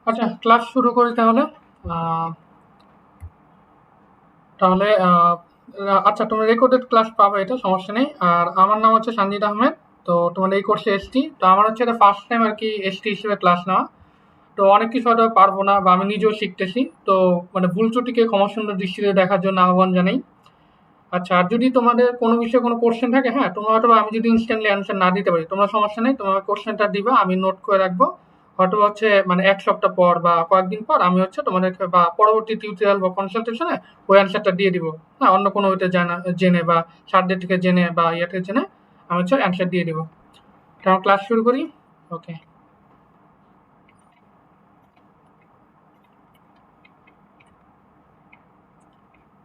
আচ্ছা, ক্লাস শুরু করি তাহলে। আহ, তাহলে আচ্ছা, তোমরা রেকর্ডেড ক্লাস পাবে, এটা সমস্যা নেই। আর আমার নাম হচ্ছে সঞ্জিত আহমেদ। তো তোমার এই কোর্সে এসটি, তো আমার হচ্ছে এটা ফার্স্ট টাইম আর কি এসটি হিসেবে ক্লাস নেওয়া। তো অনেক কিছু হয়তো পারবো না বা আমি নিজেও শিখতেছি, তো মানে ভুল ত্রুটিকে ক্ষমা সুন্দর দৃষ্টিতে দেখার জন্য আহ্বান জানাই। আচ্ছা, আর যদি তোমাদের কোনো বিষয়ে কোনো কোশ্চেন থাকে, হ্যাঁ, তোমরা হয়তো আমি যদি ইনস্ট্যান্টলি অ্যান্সার না দিতে পারি, তোমরা সমস্যা নেই, তোমার কোশ্চেনটা দিবা, আমি নোট করে রাখবো। হয়তো হচ্ছে মানে এক সপ্তাহ পর বা কয়েকদিন পর আমি হচ্ছে তোমাদেরকে বা পরবর্তী টিউটোরিয়াল বা কনসালটেশনে ওই অ্যান্সারটা দিয়ে দিব। হ্যাঁ, অন্য কোনো ওইটা জানা জেনে বা স্যারদের থেকে জেনে বা ইয়ে থেকে জেনে আমি হচ্ছে অ্যান্সার দিয়ে দিব। তাহলে ক্লাস শুরু করি। ওকে।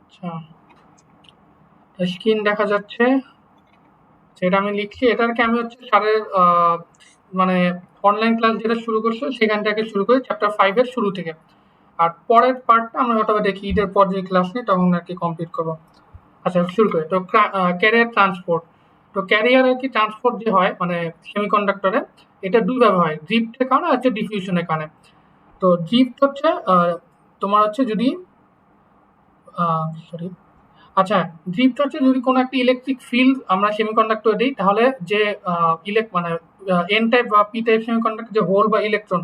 আচ্ছা, স্ক্রিন দেখা যাচ্ছে, সেটা আমি লিখছি। এটাকে আমি হচ্ছে স্যারের মানে অনলাইন ক্লাস যেটা শুরু করছে সেখান থেকে শুরু করি, চ্যাপ্টার 5 এর শুরু থেকে। আর পরের পার্টটা আমরা হয়তো বা দেখি ঈদের পর যে ক্লাস নিই তখন আর কি কমপ্লিট করবো। আচ্ছা, শুরু করি। তো ক্যারিয়ার ট্রান্সপোর্ট। তো ক্যারিয়ার আর কি ট্রান্সপোর্ট যে হয় মানে সেমিকন্ডাক্টরে, এটা দুই ভাবে হয়, ড্রিফটের কারণে আর হচ্ছে ডিফিউশনের কারণে। তো ড্রিফট হচ্ছে তোমার হচ্ছে যদি সরি, আচ্ছা, ড্রিফট হচ্ছে যদি কোনো একটা ইলেকট্রিক ফিল্ড আমরা সেমিকন্ডাক্টর দিই, তাহলে যে মানে এন টাইপ বা পি টাইপ সেমিকন্ডাক্টর যে হোল বা ইলেকট্রন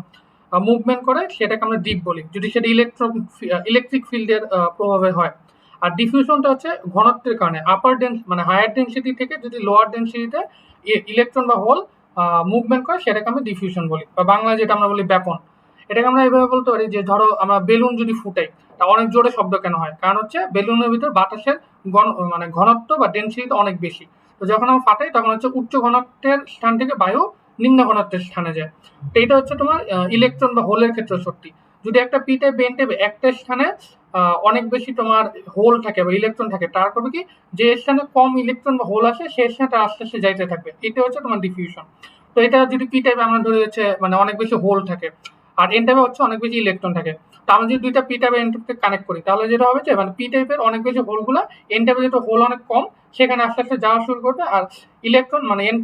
মুভমেন্ট করে সেটাকে আমরা ড্রিফট বলি, যদি সেটা ইলেকট্রিক ফিল্ডের প্রভাবে হয়। আর ডিফিউশনটা হচ্ছে ঘনত্বের কারণে, আপার ডেন্স মানে হায়ার ডেন্সিটি থেকে যদি লোয়ার ডেন্সিটিতে ইলেকট্রন বা হোল মুভমেন্ট করে সেটাকে আমরা ডিফিউশন বলি, বা বাংলা যেটা আমরা বলি ব্যাপন। এটাকে আমরা এভাবে বলতে পারি যে ধরো আমরা বেলুন যদি ফুটাই, তা অনেক জোরে শব্দ কেন হয়, কারণ হচ্ছে বেলুনের ভিতর বাতাসের মানে ঘনত্ব বা ডেন্সিটি অনেক বেশি। তো যখন আমরা ফাটাই তখন হচ্ছে উচ্চ ঘনত্বের স্থান থেকে বায়ু নিম্ন ঘনত্বের স্থানে যায়। তো এটা হচ্ছে তোমার ইলেকট্রন বা হোলের ক্ষেত্রে সত্যি। যদি একটা পি টাইপ বেন টাইপ একটা স্থানে অনেক বেশি তোমার হোল থাকে বা ইলেকট্রন থাকে, তার করবে কি, যে স্থানে কম ইলেকট্রন বা হোল আসে সেই স্থানটা আস্তে আস্তে যাইতে থাকবে, এটা হচ্ছে তোমার ডিফিউশন। তো এটা যদি পি টাইপে আমরা ধরে হচ্ছে মানে অনেক বেশি হোল থাকে, আর এন টাইপে হচ্ছে অনেক বেশি ইলেকট্রন থাকে। তো আমরা যদি দুইটা পি টাইপ এন টাইপকে কানেক্ট করি তাহলে যেটা হবে যে মানে পি টাইপের অনেক বেশি হোলগুলো এন টাইপে যেটা হোল অনেক কম সেখানে আস্তে আস্তে যাওয়া শুরু করবে। আর ইলেকট্রন মানে এন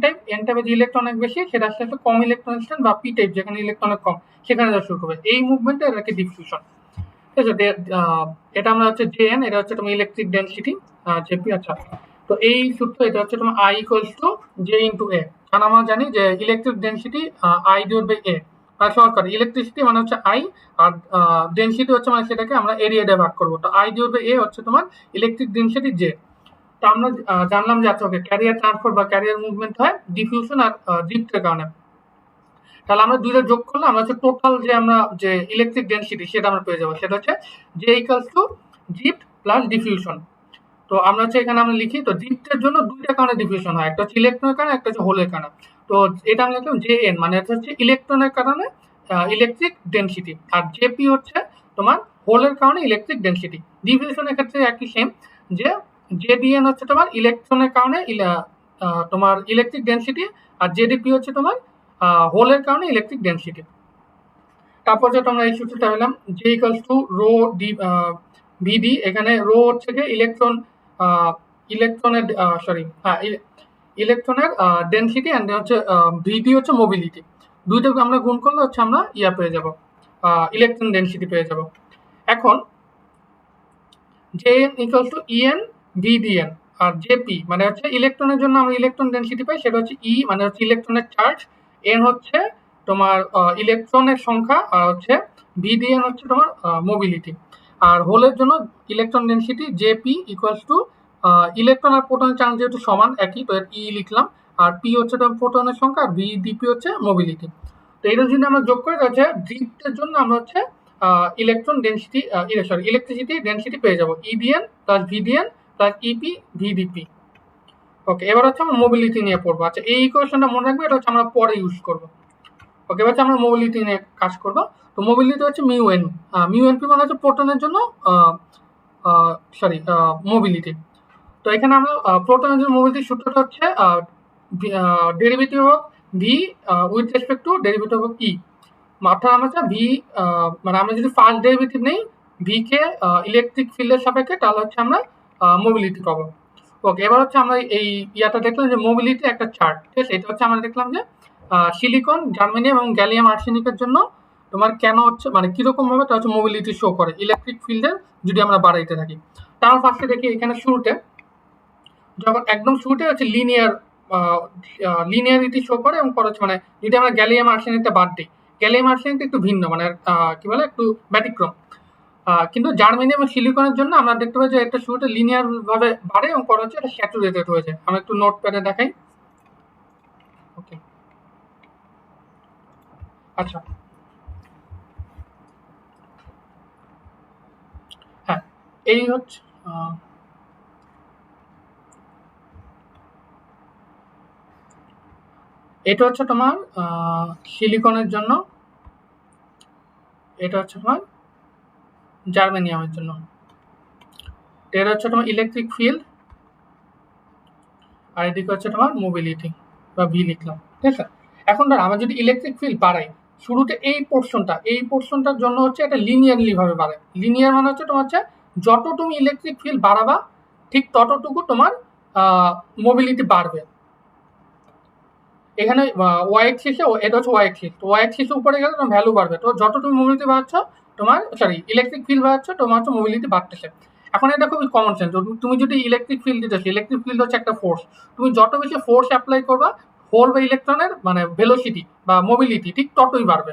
টাইপে যে ইলেকট্রন অনেক বেশি সেটা আস্তে আস্তে কম ইলেকট্রন স্থান বা পি টাইপ যেখানে ইলেকট্রন অনেক কম সেখানে যাওয়া শুরু করবে। এই মুভমেন্টটা এটাকে ডিফিউশন। ঠিক আছে, এটা আমরা হচ্ছে জে এন, এটা হচ্ছে তোমার ইলেকট্রিক ডেন্সিটি জেপি। আচ্ছা, তো এই সূত্র এটা হচ্ছে তোমার I equals to J into A. কারণ আমরা জানি যে electric density I divide by A, সহজ করে ইলেকট্রিসিটি মানে হচ্ছে আই, আর ডেন্সিটি হচ্ছে মানে সেটাকে আমরা এরিয়া দিয়ে ভাগ করবো, তো আই ডিভাইড বাই এ হচ্ছে তোমার ইলেকট্রিক ডেন্সিটি জে। তো আমরা জানলাম যে আচ্ছা ওকে, ক্যারিয়ার ট্রান্সপোর্ট বা ক্যারিয়ার মুভমেন্ট হয় ডিফিউশন আর ড্রিফটের কারণে। তাহলে আমরা দুইটা যোগ করলে আমরা হচ্ছে টোটাল যে আমরা যে ইলেকট্রিক ডেন্সিটি সেটা আমরা পেয়ে যাবো, সেটা হচ্ছে J equals two drift plus diffusion. তো আমরা হচ্ছে এখানে আমরা লিখি, তো ড্রিফটের জন্য দুইটা কারণে ডিফিউশন হয়, একটা হচ্ছে ইলেকট্রনের কারণে, একটা হচ্ছে হোলের কারণে। তো এটা আমরা লিখলাম জে এন, মানে এটা হচ্ছে ইলেকট্রনের কারণে ইলেকট্রিক ডেন্সিটি, আর জেপি হচ্ছে তোমার হোলের কারণে ইলেকট্রিক ডেন্সিটি। ডিফিউশনের ক্ষেত্রে একই সেম, যে জেডিএন হচ্ছে তোমার ইলেকট্রনের কারণে তোমার ইলেকট্রিক ডেন্সিটি, আর জেডিপি হচ্ছে তোমার হোলের কারণে ইলেকট্রিক ডেন্সিটি। তারপর যেটা আমরা এই সূত্রটা পেলাম, J equals to rho D VD. এখানে রো হচ্ছে গিয়ে ইলেকট্রন ইলেকট্রনের সরি হ্যাঁ ইলেকট্রনের ডেনসিটি, অ্যান্ড হচ্ছে ভিডি হচ্ছে মোবিলিটি। দুইটাকে আমরা গুণ করলে হচ্ছে আমরা ইয়া পেয়ে যাব, ইলেকট্রন ডেনসিটি পেয়ে যাব। এখন J N equals to EN VDN, আর জেপি মানে হচ্ছে ইলেকট্রনের জন্য আমরা ইলেকট্রন ডেনসিটি পাই, সেটা হচ্ছে ই মানে হচ্ছে ইলেকট্রনের চার্জ, এন হচ্ছে তোমার ইলেকট্রনের সংখ্যা, আর হচ্ছে ভিডিএন হচ্ছে তোমার মোবিলিটি। আর হোলের জন্য electron density JP equals to electron আর প্রোটনের চার্জ যেহেতু সমান একই, তো ই লিখলাম। আর পি হচ্ছে তোমার প্রোটনের সংখ্যা, আর ভিডিপি হচ্ছে মোবিলিটি। তো এটা যদি আমরা যোগ করি তাহলে ড্রিফটের জন্য আমরা হচ্ছে electron density sorry electricity density পেয়ে যাবো EDN plus VDN plus EP VDP. Okay, এবার হচ্ছে আমরা মোবিলিটি নিয়ে পড়বো। আচ্ছা, এই ইকুয়েশনটা মনে রাখবে, এটা হচ্ছে আমরা পরে ইউজ করবো। ওকে, এবার হচ্ছে আমরা মোবিলিটি নিয়ে কাজ করবো। তো মোবিলিটি হচ্ছে মিউ এন, মিউ এনপি মানে হচ্ছে প্রোটনের জন্য সরি মোবিলিটি। তো এখানে আমরা প্রোটনের জন্য মোবিলিটি সূত্রটা হচ্ছে derivative of V with respect to derivative of E. অর্থাৎ আমরা হচ্ছে ভি মানে আমরা যদি ফার্স্ট ডেরিভেটিভ নেই ভি কে ইলেকট্রিক ফিল্ডের সাপেক্ষে, তাহলে হচ্ছে আমরা মোবিলিটি পাবো। ওকে, এবার হচ্ছে আমরা এই ইয়াটা দেখলাম যে মোবিলিটি একটা চার্ট, ঠিক আছে। এটা হচ্ছে আমরা দেখলাম যে সিলিকন, জার্মেনিয়াম এবং গ্যালিয়াম আর্সেনিকের জন্য তোমার কেন হচ্ছে মানে কিরকম ভাবে তা হচ্ছে মোবিলিটি শো করে ইলেকট্রিক ফিল্ডে যদি আমরা বাড়াইতে থাকি। তার ফার্স্টে দেখি এখানে শুরুতে যখন একদম শুরুতে হচ্ছে লিনিয়ারিটি শো করে এবং পরে হচ্ছে মানে যদি আমরা গ্যালিয়াম আর্সেনাইডটা বাদ দিই, গ্যালিয়াম আর্সেনাইড একটু ভিন্ন মানে কি বলে একটু ব্যতিক্রম। কিন্তু জার্মেনিয়াম এবং সিলিকনের জন্য আমরা দেখতে পাই যে এটা শুরুতে লিনিয়ার ভাবে বাড়ে এবং পরে হচ্ছে এটা স্যাচুরেটেড হয়ে যায়। আমরা একটু নোট প্যাডে দেখাই। ওকে, আচ্ছা, হ্যাঁ, এই হচ্ছে এটা হচ্ছে তোমার সিলিকনের জন্য, এটা হচ্ছে তোমার জার্মেনিয়ামের জন্য। এটা হচ্ছে তোমার ইলেকট্রিক ফিল্ড, আর এদিকে হচ্ছে তোমার মোবিলিটি বা ভি লিখলাম, ঠিক আছে। এখন ধর আমরা যদি ইলেকট্রিক ফিল্ড বাড়াই, শুরুতে এই পোর্শনটার জন্য হচ্ছে এটা লিনিয়ারলি ভাবে বাড়ে। লিনিয়ার মানে হচ্ছে তোমার হচ্ছে যত তুমি ইলেকট্রিক ফিল্ড বাড়াবা ঠিক ততটুকু তোমার মোবিলিটি বাড়বে। এখানে ওয়াই এক্সিসে এটা হচ্ছে ওয়াই এক্সিস, তো ওয়াই এক্সিসে উপরে গেলে তোমার ভ্যালু বাড়বে। তো যত তুমি মোবিলিটি বাড়াচ্ছ তোমার ইলেকট্রিক ফিল্ড বাড়াচ্ছ তোমার হচ্ছে মোবিলিটি বাড়তেছে। এখন এটা খুবই কমন সেন্স, তুমি যদি ইলেকট্রিক ফিল্ড দিতেছো, ইলেকট্রিক ফিল্ড হচ্ছে একটা ফোর্স, তুমি যত বেশি ফোর্স অ্যাপ্লাই করবা হোল বা ইলেকট্রনের মানে ভেলোসিটি বা মোবিলিটি ঠিক ততই বাড়বে।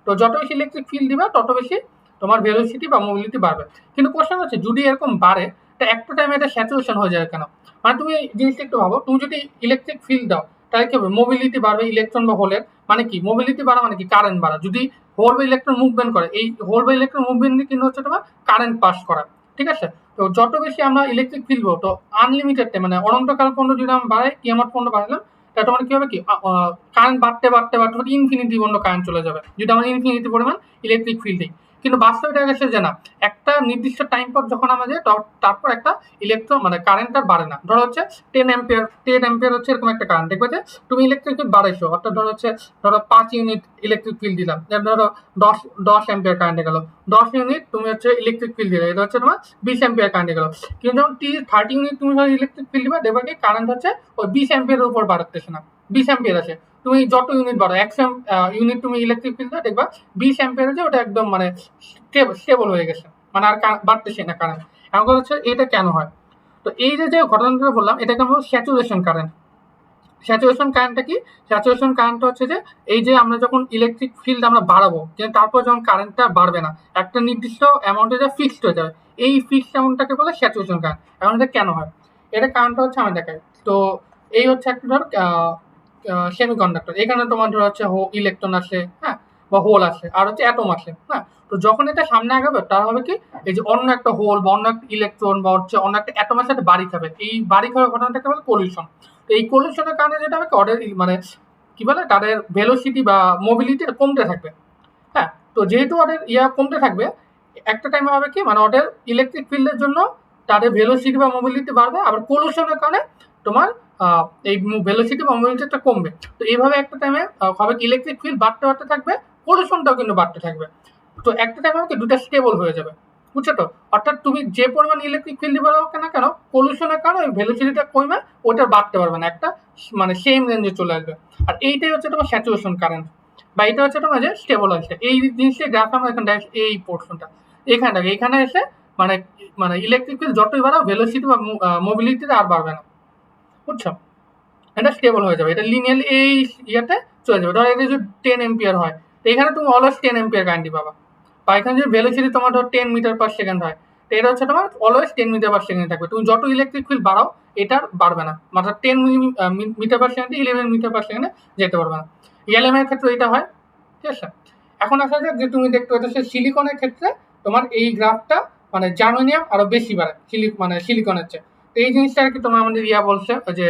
তো যত বেশি ইলেকট্রিক ফিল্ড দিবা তত বেশি তোমার ভেলোসিটি বা মোবিলিটি বাড়বে। কিন্তু কোশ্চেন হচ্ছে যদি এরকম বাড়ে তা একটা টাইমে এটা স্যাচুরেশন হয়ে যায় কেন? মানে তুমি জিনিসটা একটু ভাবো, তুমি যদি ইলেকট্রিক ফিল্ড দাও তাহলে কি হবে, মোবিলিটি বাড়বে ইলেকট্রন বা হোলের, মানে কি মোবিলিটি বাড়া মানে কি কারেন্ট বাড়া। যদি হোল বা ইলেকট্রন মুভমেন্ট করে, এই হোল বা ইলেকট্রন মুভমেন্ট কিন্তু হচ্ছে তোমার কারেন্ট পাস করা, ঠিক আছে। তো যত বেশি আমরা ইলেকট্রিক ফিল্ড দেবো তো আনলিমিটেড মানে অনন্তকাল পর্যন্ত যদি আমরা বাড়াই কিয়ামত পর্যন্ত বাড়ালাম তাহলে তোমার কি হবে কি কারেন্ট বাড়তে বাড়তে বাড়তে ইনফিনিটি পর্যন্ত কারেন্ট চলে যাবে যদি আমরা ইনফিনিটি পরিমাণ ইলেকট্রিক ফিল্ড দিই। কিন্তু বাস্তবে দেখা গেছে যে না, একটা নির্দিষ্ট টাইম পর যখন আমাদের তারপর একটা ইলেকট্রন মানে কারেন্ট আর বাড়ে না। ধরো হচ্ছে 10 অ্যাম্পিয়ার হচ্ছে এরকম একটা কারেন্ট, দেখবে যে তুমি ইলেকট্রিক ফিল্ড বাড়াইছো, অর্থাৎ ধরো 5 ইউনিট ইলেকট্রিক ফিল্ড দিলাম, ধরো 10 অ্যাম্পিয়ার কারেন্টে গেল, 10 ইউনিট তুমি হচ্ছে ইলেকট্রিক ফিল্ড দিলে, এটা হচ্ছে তোমার 20 অ্যাম্পিয়ার কারেন্টে গেল। কিন্তু যখন 30 ইউনিট তুমি যখন ইলেকট্রিক ফিল্ড দিবা দেখবে কি কারেন্ট হচ্ছে ওই 20 অ্যাম্পিয়ারের উপর বাড়তেছে না, 20 অ্যাম্পিয়ার আছে। তুমি যত ইউনিট বাড়ো 100 ইউনিট তুমি ইলেকট্রিক ফিল্ড দাও দেখবা 20 অ্যাম্পিয়ার আছে, ওটা একদম মানে স্টেবল হয়ে গেছে, মানে আর বাড়তেছে না কারেন্ট। এখন হচ্ছে এটা কেন হয়? তো এই যে ঘটনাটা বললাম এটাকে আমরা স্যাচুরেশন কারেন্ট। স্যাচুরেশন কারেন্টটা কি? স্যাচুরেশন কারেন্টটা হচ্ছে যে এই যে আমরা যখন ইলেকট্রিক ফিল্ড আমরা বাড়াবো কিন্তু তারপর যখন কারেন্টটা বাড়বে না, একটা নির্দিষ্ট অ্যামাউন্টে যা ফিক্সড হয়ে যাবে, এই ফিক্সড অ্যামাউন্টটাকে বলে স্যাচুরেশন কারেন্ট। এখন এটা কেন হয়? এটা কারণটা হচ্ছে আমি দেখাই। তো এই হচ্ছে একটা ধর সেমিকন্ডাক্টর, এখানে তোমার ধর হচ্ছে ইলেকট্রন আছে, হ্যাঁ, বা হোল আছে আর হচ্ছে অ্যাটম আছে, হ্যাঁ। তো যখন এটা সামনে আগাবে তার হবে কি এই যে অন্য একটা হোল বা অন্য একটা ইলেকট্রন বা হচ্ছে অন্য একটা অ্যাটমের সাথে বাড়ি খাবে, এই বাড়ি খাওয়ার ঘটনাটাকে বলে কলিউশন। তো এই কলিউশনের কারণে যেটা হবে অর্ডার মানে কি বলে তাদের ভেলোসিটি বা মোবিলিটি কমতে থাকবে, হ্যাঁ। তো যেহেতু ওদের কমতে থাকবে একটা টাইমে হবে কি মানে ওদের ইলেকট্রিক ফিল্ডের জন্য তাদের ভেলোসিটি বা মোবিলিটি বাড়বে, আবার পলিউশনের কারণে তোমার এই ভেলোসিটি বা মোবিলিটিটা কমবে। তো এইভাবে একটা টাইমে হবে কি ইলেকট্রিক ফিল্ড বাড়তে বাড়তে থাকবে, পলিউশনটাও কিন্তু বাড়তে থাকবে। তো একটা টাইমে হবে কি দুটা স্টেবল হয়ে যাবে, বুঝছো তো? অর্থাৎ তুমি যে পরিমাণ ইলেকট্রিক ফিল্ড দিবে না কেন পলিউশনের কারণে ওই ভেলোসিটিটা কমবে, ওটা বাড়তে পারবে না, একটা মানে সেম রেঞ্জে চলে আসবে। আর এইটাই হচ্ছে তোমার স্যাচুরেশন কারেন্ট বা এটা হচ্ছে তোমার যে স্টেবল আছে। এই জিনিসটাই গ্রাফ আমরা এখানে এই পোর্শনটা এখানে এসে মানে মানে ইলেকট্রিক ফিল্ড যতই বাড়াও ভেলোসিটি বা মোবিলিটিটা আর বাড়বে না, বুঝছো? এটা স্টেবল হয়ে যাবে, এটা লিনিয়ারলি এই ইয়েতে চলে যাবে। ধরো এটা যদি 10 এম্পিয়ার হয় তো এখানে তুমি অলওয়েজ 10 এম্পিয়ার কারেন্টই পাবা। বা এখানে যদি ভেলোসিটি তোমার ধরো 10 মিটার পার সেকেন্ড হয় তো এটা হচ্ছে তোমার অলওয়েজ 10 মিটার পার সেকেন্ড থাকবে। তুমি যত ইলেকট্রিক ফিল্ড বাড়াও এটার বাড়বে না, মানে 10 মিটার পার সেকেন্ডে 11 মিটার পার সেকেন্ডে যেতে পারবে না। ইএলএম এর ক্ষেত্রে এটা হয়, ঠিক আছে। এখন আসা যাক যে তুমি দেখতে পাচ্ছ সিলিকনের ক্ষেত্রে তোমার এই গ্রাফটা মানে জার্মেনিয়াম আরো বেশি বাড়ে মানে সিলিকনের চেয়ে। তো এই জিনিসটা আর কি তোমার আমাদের বলছে যে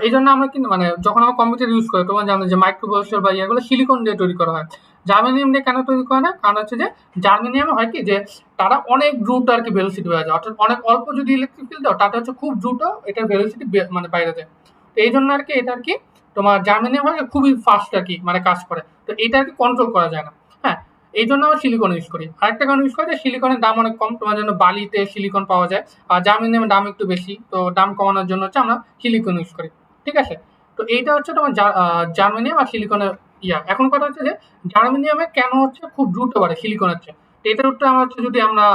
এই জন্য আমরা কিন্তু মানে যখন আমরা কম্পিউটার ইউজ করি তোমার জানো যে মাইক্রো প্রসেসর বা ইয়াগুলো সিলিকন দিয়ে তৈরি করা হয়, জার্মেনিয়াম দিয়ে কেন তৈরি করে না? কারণ হচ্ছে যে জার্মেনিয়াম হয় কি যে তারা অনেক দ্রুত আর কি ভেলোসিটি হয়ে যায়, অর্থাৎ অনেক অল্প যদি ইলেকট্রিক ফিল্ড দাও তাতে হচ্ছে খুব দ্রুত এটার ভেলোসিটি মানে বাইরে যায়। তো এই জন্য আর কি এটা আর কি তোমার জার্মেনিয়াম হয় খুবই ফাস্ট আর কি মানে কাজ করে, তো এটা আর কি কন্ট্রোল করা যায় না, হ্যাঁ। এই জন্য আমরা সিলিকন ইউজ করি। আরেকটা কারণ ইউজ করি যে সিলিকনের দাম অনেক কম, তোমার জন্য বালিতে সিলিকন পাওয়া যায় আর জার্মেনিয়ামের দাম একটু বেশি, তো দাম কমানোর জন্য হচ্ছে আমরা সিলিকন ইউজ করি, ঠিক আছে। তো এইটা হচ্ছে তোমার জার্মেনিয়াম আর সিলিকনের এখন কথা হচ্ছে যে জার্মেনিয়ামে কেন হচ্ছে খুব দ্রুত বাড়ে সিলিকনের চেয়ে। এটার উত্তর আমরা হচ্ছে যদি আমরা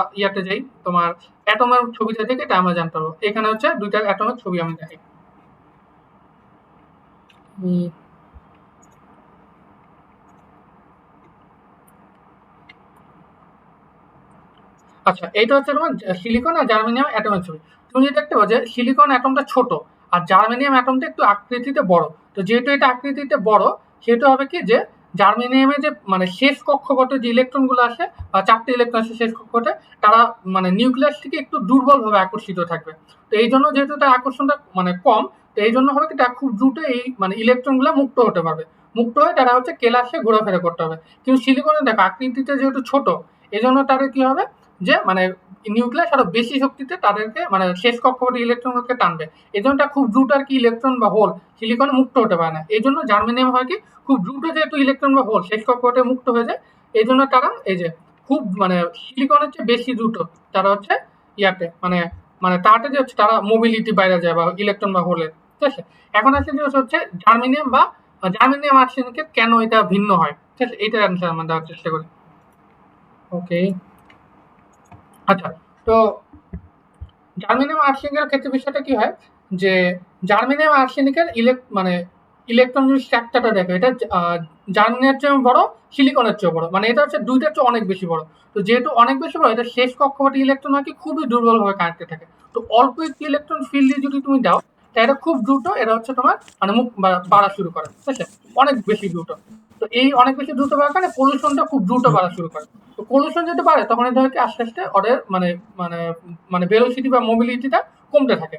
যাই তোমার অ্যাটমের ছবিটা থেকে এটা আমরা জানতে পারবো। এখানে হচ্ছে দুইটা অ্যাটমের ছবি আমি দেখাই। আচ্ছা, এইটা হচ্ছে তোমার সিলিকন আর জার্মেনিয়াম অ্যাটমের ছবি। তুমি যদি দেখতে পাও যে সিলিকন অ্যাটমটা ছোট আর জার্মেনিয়াম অ্যাটমটা একটু আকৃতিতে বড়। তো যেহেতু এটা আকৃতিতে বড়, সেহেতু হবে কি যে জার্মেনিয়ামে যে মানে শেষ কক্ষপথে যে ইলেকট্রন গুলো আসে বা 4টে ইলেকট্রন আসে শেষ কক্ষপথে, তারা মানে নিউক্লিয়াস থেকে একটু দুর্বল ভাবে আকর্ষিত থাকবে। তো এই জন্য যেহেতু তার আকর্ষণটা মানে কম, তো এই জন্য হবে কি তারা খুব দ্রুত এই মানে ইলেকট্রন গুলো মুক্ত হতে পারবে। মুক্ত হয়ে তারা হচ্ছে কেলাসে ঘোরাফেরা করতে হবে। কিন্তু সিলিকনে দেখো আকৃতিতে যেহেতু ছোট, এই জন্য তাদের কি হবে যে মানে নিউক্লিয়াস আরো বেশি শক্তিতে তাদেরকে মানে শেষ কক্ষপথে ইলেকট্রনকে টানবে। এই জন্য খুব দ্রুত আর কি ইলেকট্রন বা হোল সিলিকনে মুক্ত হতে পারে না। এই জন্য জার্মেনিয়াম হয় কি খুব দ্রুত যেহেতু ইলেকট্রন বা হোল শেষ কক্ষপথে মুক্ত হয়ে যায়, এই জন্য তারা এই যে খুব মানে সিলিকনের চেয়ে বেশি দ্রুত তারা হচ্ছে মানে মানে তাড়াতাড়ি হচ্ছে তারা মোবিলিটি বাইরে যায় বা ইলেকট্রন বা হোলের। ঠিক আছে, এখন আসলে যে হচ্ছে জার্মেনিয়াম বা জার্মেনিয়াম আর্সেনিকের কেন এটা ভিন্ন হয়, ঠিক আছে, এইটার অ্যান্সার আমরা দেওয়ার চেষ্টা করি। ওকে, আচ্ছা, তো জার্মেনিয়াম আর্সেনিকের ক্ষেত্রে বিষয়টা কি হয় যে জার্মেনিয়াম আর্সেনিকের মানে ইলেকট্রন স্ট্রাকচারটা দেখো, এটা জার্মেনিয়ার চেয়ে বড়, সিলিকনের চেয়ে বড়, মানে এটা হচ্ছে দুইটার চেয়ে অনেক বেশি বড়। তো যেহেতু অনেক বেশি বড়, এটা শেষ কক্ষপথে ইলেকট্রন নাকি খুবই দুর্বলভাবে কানেক্টেড থাকে। তো অল্প একটি ইলেকট্রন ফিল্ড যদি তুমি দাও, তা এটা খুব দ্রুত এটা হচ্ছে তোমার মানে মুখ বাড়া শুরু করে, ঠিক আছে, অনেক বেশি দ্রুত। তো এই অনেক বেশি দ্রুত বাড়ার কারণে পলিউশনটা খুব দ্রুত বাড়া শুরু করে। তো পলিউশন যদি বাড়ে তখন এটা হয় কি আস্তে আস্তে ওদের মানে মানে মানে ভেলোসিটি বা মোবিলিটিটা কমতে থাকে,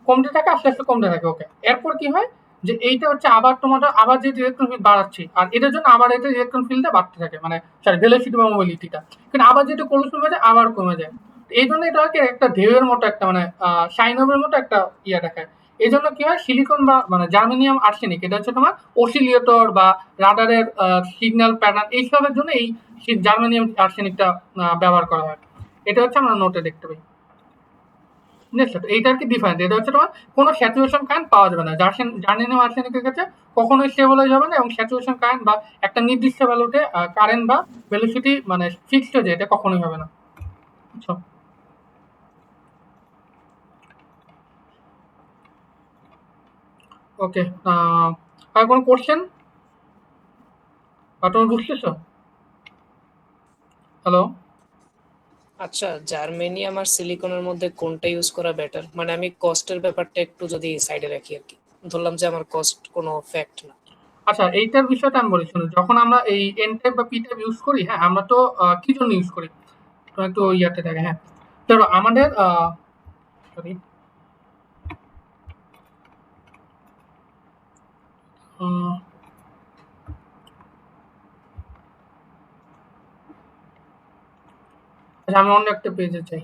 কমতে থাকে, আস্তে আস্তে কমতে থাকে। ওকে, এরপর কি হয় যে এইটা হচ্ছে আবার তোমার আবার যে ইলেকট্রন ফিল্ড বাড়াচ্ছি আর এটার জন্য আবার এটা ইলেকট্রন ফিল্ডটা বাড়তে থাকে, মানে সরি ভেলোসিটি বা মোবিলিটিটা, কিন্তু আবার যেটা পলিউশন হয়ে যায় আবার কমে যায়। এই জন্য এটা হয় কি একটা ঢেউয়ের মতো একটা মানে সাইনোভের মতো একটা দেখায়। এই জন্য কি হয় সিলিকন বা মানে জার্মেনিয়াম আর্সেনিক এটা হচ্ছে তোমার অসিলিয়েটর বা রাডারের সিগন্যাল প্যাটার্ন এইসবের জন্য এই জার্মেনিয়াম আর্সেনিকটা ব্যবহার করা হয়। এটা হচ্ছে আমরা নোটে দেখতে পাই। বুঝেছো, তো এইটার কি ডিফারেন্স, এটা হচ্ছে তোমার কোনো স্যাচুরেশন কারেন্ট পাওয়া যাবে না জার্মেনিয়াম আর্সেনিকের ক্ষেত্রে, কখনোই স্টেবল হয়ে যাবে না, এবং স্যাচুরেশন কারেন্ট বা একটা নির্দিষ্ট ভ্যালুতে কারেন্ট বা ভেলোসিটি মানে ফিক্সড হয়ে যায়, এটা কখনোই হবে না। বুঝছো? ওকে, আর কোনো কোশ্চেন বা তুমি বুঝতেছো? হ্যালো? আচ্ছা, জার্মেনিয়াম আর সিলিকনের মধ্যে কোনটা ইউজ করা বেটার? মানে আমি কস্টের ব্যাপারটা একটু যদি সাইডে রাখি আর কি, ধরলাম যে আমার কস্ট কোনো ফ্যাক্ট না। আচ্ছা, এইটার বিষয়টা আমি বলি শোনো, যখন আমরা এই এন টাইপ বা পি টাইপ ইউজ করি, হ্যাঁ আমরা তো কি জন্য ইউজ করি, তো একটু ইয়াতে থাকে, হ্যাঁ ধরো আমাদের সরি আমি অন্য একটা পেজে চাই।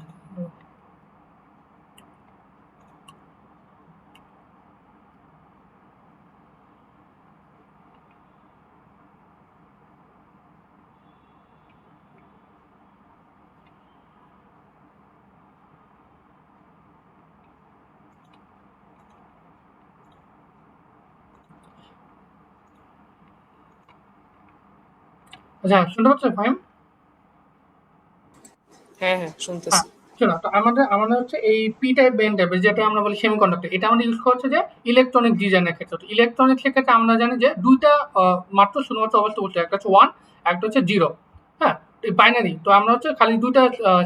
আচ্ছা, শুনতে পাচ্ছ ফাহিম? হ্যাঁ হ্যাঁ, হ্যাঁ, শুনতেছি। শোনো, তো আমাদের আমাদের হচ্ছে এই পি টাইপ বা এন টাইপের যেটা আমরা বলি সেমিকন্ডাক্টর, এটা আমাদের ইউজ করা হচ্ছে যে ইলেকট্রনিক ডিজাইনের ক্ষেত্রে। তো ইলেকট্রনিক্স এর ক্ষেত্রে আমরা জানি যে দুইটা মাত্র শুধুমাত্র অবস্থা বলতে, একটা হচ্ছে ওয়ান, একটা হচ্ছে জিরো। হ্যাঁ, বাইনারি। তো আমরা হচ্ছে খালি দুইটা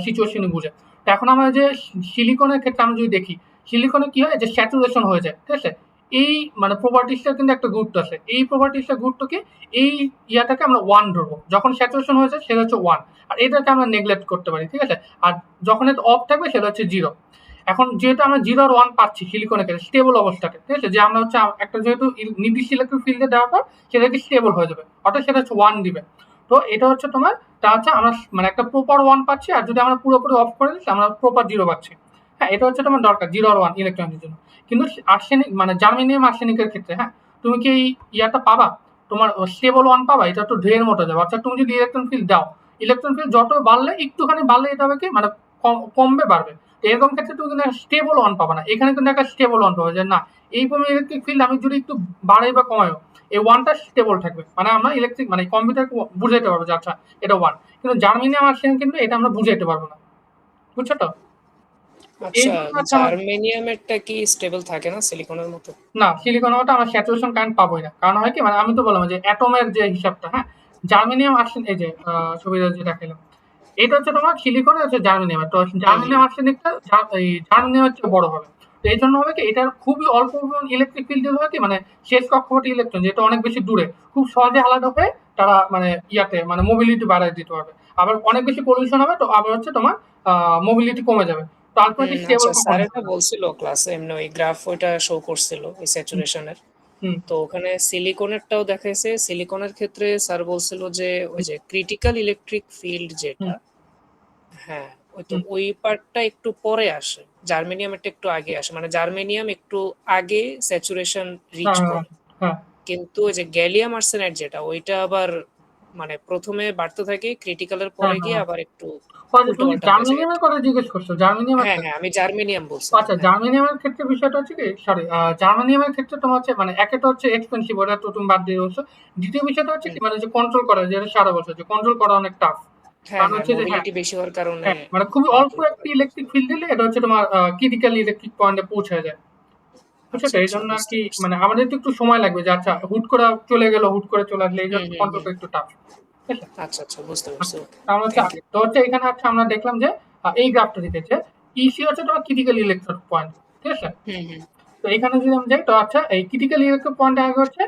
সিচুয়েশনই বুঝে। তো এখন আমরা যে সিলিকনের ক্ষেত্রে আমরা যদি দেখি, সিলিকনে কি হয় যে স্যাচুরেশন হয়ে যায়, ঠিক আছে। এই মানে প্রপার্টিসটা কিন্তু একটা গুরুত্ব আছে, এই প্রপার্টিসটা গুরুত্ব কি, এই ইয়াটাকে আমরা ওয়ান ধরবো, যখন স্যাচুরেশন হয়ে যায় সেটা হচ্ছে ওয়ান, আর এটাকে আমরা নেগলেক্ট করতে পারি, ঠিক আছে। আর যখন এটা অফ থাকবে সেটা হচ্ছে জিরো। এখন যেহেতু আমরা জিরো আর ওয়ান পাচ্ছি সিলিকনের ক্ষেত্রে স্টেবল অবস্থাতে, ঠিক আছে, যে আমরা হচ্ছে একটা যেহেতু নির্দিষ্ট ইলেকট্রিক ফিল্ডে দেওয়ার পর সেটাকে স্টেবল হয়ে যাবে, অর্থাৎ সেটা হচ্ছে ওয়ান দিবে। তো এটা হচ্ছে তোমার, তা হচ্ছে আমরা মানে একটা প্রপার ওয়ান পাচ্ছি, আর যদি আমরা পুরোপুরি অফ করে দিচ্ছি আমরা প্রপার জিরো পাচ্ছি। হ্যাঁ, এটা হচ্ছে তোমার দরকার জিরো আর ওয়ান ইলেকট্রনের জন্য। কিন্তু আর্সেনিক মানে জার্মেনিয়াম আর্সেনিকের ক্ষেত্রে, হ্যাঁ তুমি কি এই ইয়াটা পাবা, তোমার স্টেবল ওয়ান পাবা, এটা তো ঢের মতো যাবে। অর্থাৎ তুমি যদি ইলেকট্রন ফিল্ড দাও, ইলেকট্রন ফিল্ড যত বাড়লে একটুখানি বাড়লে এটা হবে কি মানে কমবে বাড়বে। তো এরকম ক্ষেত্রে তুমি কিন্তু স্টেবল ওয়ান পাবা না, এখানে কিন্তু একটা স্টেবল ওয়ান পাবে যে না, এই পরিমাণ ইলেকট্রিক ফিল্ড আমি যদি একটু বাড়াই বা কমাই, এই ওয়ানটা স্টেবল থাকবে, মানে আমরা ইলেকট্রিক মানে কম্পিউটারকে বুঝাইতে পারবো যে আচ্ছা এটা ওয়ান। কিন্তু জার্মেনিয়াম আর্সেনিয়াম কিন্তু এটা আমরা বুঝাইতে পারবো না, বুঝছো তো? এই আচ্ছা, জন্য হচ্ছে আমার জার্মেনিয়ামেরটা কি স্টেবল থাকে না সিলিকনের মতো? না, সিলিকন ওয়াটার আমরা স্যাচুরেশন কারেন্ট পাবোই না। কারণ হয় কি, মানে আমি তো বললাম যে অ্যাটমের যে হিসাবটা, হ্যাঁ, জার্মেনিয়াম আর্সেন এই যে ছবিটা যেটা খেলাম, এটা হচ্ছে তোমার সিলিকনে হচ্ছে জার্মেনিয়াম, তো হুম হুম জার্মেনিয়াম আর্সেনিকটা এই জার্মেনিয়াম হচ্ছে বড় হবে। তো এই জন্য হবে কি, এটার খুবই অল্প ইলেকট্রিক ফিল্ড হবে কি, মানে শেষ কক্ষপথে ইলেকট্রন যেটা অনেক বেশি দূরে খুব সহজে আলাদা হয়ে তারা মানে ইয়াতে মানে মোবিলিটি বাড়ায় দিতে পারবে। আবার অনেক বেশি পলিউশন হবে, তো আবার হচ্ছে তোমার মোবিলিটি কমে যাবে, তো আলটিমেটলি স্টেবল আচ্ছা, স্যার কখনো এটা হবে না। বলছিল ক্লাসে, এমনি ওই গ্রাফ ওইটা শো করছিল ওই হুম স্যাচুরেশনের। হুম তো ওখানে সিলিকনেরটাও দেখাইছে। সিলিকনের ক্ষেত্রে স্যার বলছিল যে ওই যে ক্রিটিক্যাল ইলেকট্রিক ফিল্ড হুম যেটা, হ্যাঁ, ওই তো হুম ওই পার্টটা একটু পরে আসে, জার্মেনিয়ামেরটা একটু আগে আসে, মানে জার্মেনিয়াম একটু আগে স্যাচুরেশন রিচ হ্যাঁ হ্যাঁ করে। হ্যাঁ। কিন্তু ওই যে গ্যালিয়াম আর্সেনাইড যেটা, ওইটা আবার মানে প্রথমে বাড়তে থাকে, ক্রিটিক্যালের হ্যাঁ, পরে হ্যাঁ, গিয়ে হ্যাঁ। আবার একটু ও আচ্ছা, উল্টো তুমি পাল্টা হয়ে যায় আর জার্মানিয়ামের কি। কথা জিজ্ঞেস করছো? জার্মানিয়াম হ্যাঁ একটা হ্যাঁ, আমি জার্মেনিয়াম বলছিলাম, আচ্ছা, হ্যাঁ। জার্মানিয়ামের ক্ষেত্রে বিষয়টা হচ্ছে কি, সরি, জার্মানিয়ামের ক্ষেত্রে তোমার হচ্ছে মানে একেটা হচ্ছে এক্সপেন্সিভ, ওটা তো তুমি বাদ দিয়ে বলছো। দ্বিতীয় বিষয়টা হচ্ছে হুম, কি, মানে যে কন্ট্রোল করা, যেটা সারা বছর যে কন্ট্রোল করা অনেক টাফ। হ্যাঁ কারণ হ্যাঁ, হচ্ছে যে হ্যাঁ, মোবিলিটি বেশি হওয়ার কারণে হ্যাঁ, মানে খুবই অল্প কন্ট্রোল করা একটি একটু ইলেকট্রিক ফিল্ড দিলে এটা হচ্ছে তোমার ক্রিটিক্যাল ইলেকট্রিক পয়েন্টে পৌঁছে যায়, বুঝছো আচ্ছা তো? এই আচ্ছা, জন্য আর বুঝতে কি পারছি। মানে আমাদের তো একটু সময় লাগবে যে আচ্ছা হুট করে চলে গেল, হুট করে চলে আসলে এই জন্য কন্ট্রোল হুম। করা একটু টাফ, ঠিক আছে? আচ্ছা আচ্ছা, বুঝতে পারছি, আচ্ছা, ওকে। তাহলে হচ্ছে থ্যাংক আগে ইউ। তো হচ্ছে এখানে হচ্ছে আমরা দেখলাম যে এই গ্রাফটা দিতেছে ইসি হচ্ছে তোমার ক্রিটিক্যাল ইলেকট্রিক পয়েন্ট, ঠিক আছে? হুম। তো এখানে যদি আমি যাই, তো আচ্ছা এই ক্রিটিক্যাল ইলেকট্রিক পয়েন্ট আগে হচ্ছে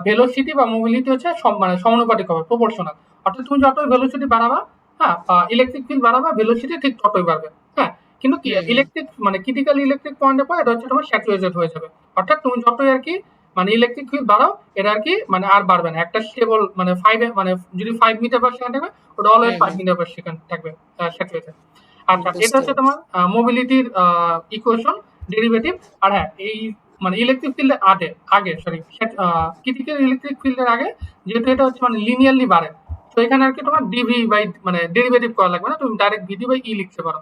ভেলোসিটি বা মোবিলিটি হচ্ছে মানে সমানুপাতিক হবে, প্রপোর্শনাল। অর্থাৎ তুমি যতই ভেলোসিটি বাড়াবা, হ্যাঁ, ইলেকট্রিক ফিল্ড বাড়াবা, ভেলোসিটি ঠিক ততই বাড়বে, হ্যাঁ। কিন্তু কি হুম। ইলেকট্রিক মানে ক্রিটিক্যাল ইলেকট্রিক পয়েন্টের পর এটা হচ্ছে তোমার স্যাচুরেটেড হয়ে যাবে। অর্থাৎ তুমি যতই আর কি মানে ইলেকট্রিক ফিল্ড বাড়াও, এটা আর কি মানে আর বাড়বে না, একটা স্টেবল মানে মানে যদি 5 মিটার পার সেকেন্ড থাকবে, ওটা অলওয়েজ ফাইভ হুম, মিটার পার সেকেন্ড থাকবে স্যাচুরেটেড। আচ্ছা, এটা বুঝতে হচ্ছে পারছি। তোমার মোবিলিটির ইকুয়েশন, ডেরিভেটিভ। আর হ্যাঁ, এই মানে ইলেকট্রিক ফিল্ডের আগে আগে সরি ক্রিটিক্যাল ইলেকট্রিক ফিল্ডের আগে, যেহেতু এটা হচ্ছে মানে লিনিয়ারলি বাড়ে, তো এখানে আর কি তোমার ডিভি বাই মানে ডেরিভেটিভ করা লাগবে না, তুমি ডাইরেক্ট ভিডি বাই ই লিখতে পারো,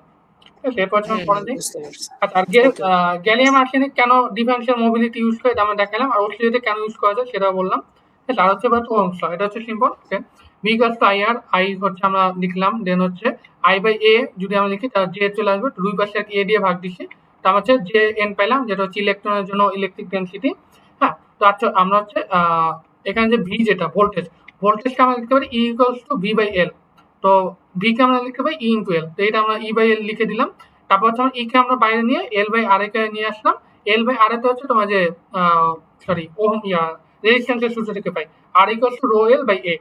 ঠিক আছে? এরপর হচ্ছে আমি পরে দিই। বুঝতে পারছি। আচ্ছা, আর ওকে ওকে। গ্যালিয়াম আর্সেনিক কেন ডিফারেন্সিয়াল মোবিলিটি ইউজ করে এটা আমরা দেখালাম, আর অস্ট্রেলিয়াতে কেন ইউজ করা যায় সেটাও বললাম, ঠিক আছে? আর হচ্ছে এবার ওহমস ল, এটা হচ্ছে simple, okay. V equals to I R, I হচ্ছে আমরা লিখলাম, দেন হচ্ছে আই বাই এ যদি আমরা লিখি তাহলে জে চলে আসবে, দুই পাশে এ দিয়ে ভাগ দিচ্ছি, তার হচ্ছে জে এন পেলাম, যেটা হচ্ছে ইলেকট্রনের জন্য ইলেকট্রিক ডেনসিটি, হ্যাঁ। তো আচ্ছা আমরা হচ্ছে এখানে যে ভি যেটা ভোল্টেজ, ভোল্টেজকে আমরা লিখতে পারি E equals to V by L. তো ভি কে আমরা লিখতে পারি ই ইন্টু এল, তো এটা আমরা ই বাই এল লিখে দিলাম। তারপর হচ্ছে আমরা ই কে আমরা বাইরে নিয়ে এল বাই আর কে নিয়ে আসলাম। এল বাই আর তে হচ্ছে তোমার যে সরি ওহম রেজিস্ট্যান্সের সূত্র থেকে পাই R equals to rho L by A.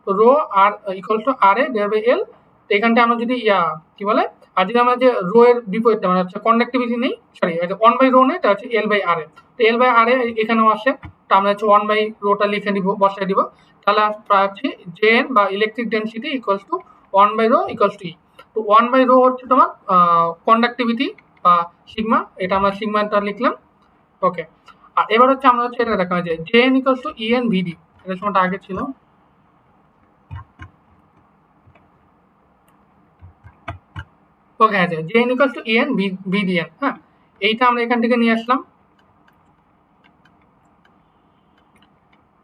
তো রো আর equals to R A divide by L. তো এখানটা আমরা যদি কি বলে, আর যদি আমরা যে রো এর বিপরীতটা মানে হচ্ছে কন্ডাক্টিভিটি নেই, সরি ওয়ান বাই রো নেই, তা হচ্ছে এল বাই আর এ। তো এল বাই আর এ এখানেও আসে, তো আমরা হচ্ছে ওয়ান বাই রোটা লিখে দিব, বসাই দিব। তাহলে হচ্ছে জে এন বা electric density equals to one by rho equals to E. তো ওয়ান বাই রো হচ্ছে তোমার কন্ডাক্টিভিটি বা সিগমা, এটা আমরা সিগমাটা লিখলাম, ওকে। আর এবার হচ্ছে আমরা হচ্ছে এটা দেখা যায় J N equals to E N VD, এটা সময়টা আগে ছিল, ওকে। হ্যাঁ, J N equals to E N VDN, হ্যাঁ। এইটা আমরা এখান থেকে নিয়ে আসলাম।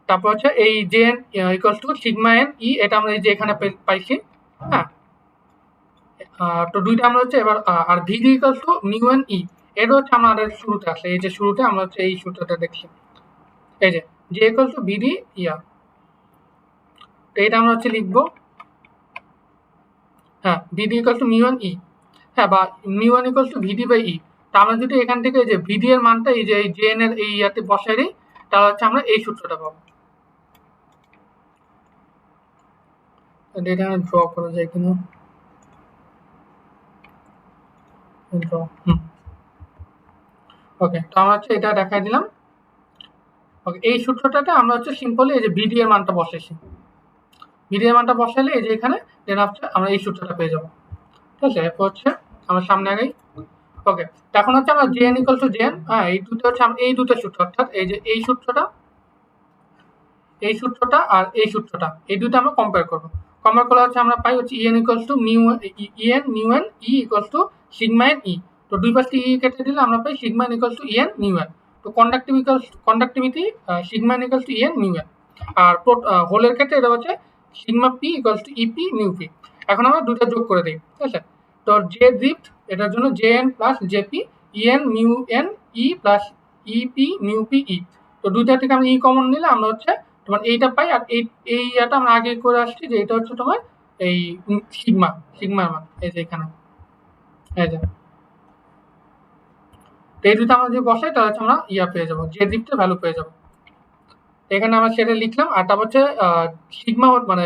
তারপর হচ্ছে এই J N equals to sigma N E, এটা আমরা এই যে এখানে পাইছি, হ্যাঁ। তো দুইটা আমরা হচ্ছে এবার আর VD equals to mu N E, এটা হচ্ছে আমাদের শুরুতে আসে, এই যে শুরুতে আমরা হচ্ছে এই সূত্রটা দেখছি, এই যে জে ইকুয়ালস টু ভিডি ইয়া। তো এটা আমরা হচ্ছে লিখবো, হ্যাঁ, VD equals to mu N E, হ্যাঁ, বা mu N equals to VD by E. তা আমরা যদি এখান থেকে এই যে ভিডি এর মানটা এই যে জে এন এর এই ইয়াতে বসাই দিই, তাহলে হচ্ছে আমরা এই সূত্রটা পাবো। এটা ড্র করা যায় কিনা, ড্র, ওকে। তো আমরা হচ্ছে এটা দেখাই দিলাম, ওকে। এই সূত্রটাতে আমরা হচ্ছে সিম্পলি এই যে ভিডি এর মানটা বসাইছি, ভিডি এর মানটা বসাইলে এই যে এখানে দেন হচ্ছে আমরা এই সূত্রটা পেয়ে যাবো, ঠিক আছে? এরপর হচ্ছে আমরা সামনে আগাই, ওকে। এখন হচ্ছে আমরা J N equal two J N, হ্যাঁ, এই দুটো হচ্ছে এই দুটো সূত্র, অর্থাৎ এই যে এই সূত্রটা, এই সূত্রটা আর এই সূত্রটা, এই দুটো আমরা কম্পেয়ার করবো। কম্পেয়ার করলে হচ্ছে আমরা পাই হচ্ছে EN equals to mu N E equals to sigma N E. তো দুই পাশে ই কেটে দিলে আমরা পাই sigma N equals to EN mu N. তো conductivity sigma N equals to EN mu N. আর হোলের ক্ষেত্রে এটা হচ্ছে sigma P equals to EP mu P. এখন আমরা দুটো যোগ করে দিই, ঠিক আছে। তো জে ড্রিফট এটার জন্য J N plus JP EN mu N E plus EP mu P E. তো দুইটা থেকে আমরা ই কমন নিলে আমরা হচ্ছে তোমার এইটা পাই। আর এই ইয়াটা আমরা আগে করে আসছি যে এটা হচ্ছে তোমার এই সিগমার মান এই যে এখানে, এই যে। তো এই দুটো আমরা যদি বসাই তাহলে হচ্ছে আমরা ইয়া পেয়ে যাবো, জে ড্রিফটের ভ্যালু পেয়ে যাবো। এখানে আমরা সেটা লিখলাম। আর তারপর হচ্ছে সিগমা মানে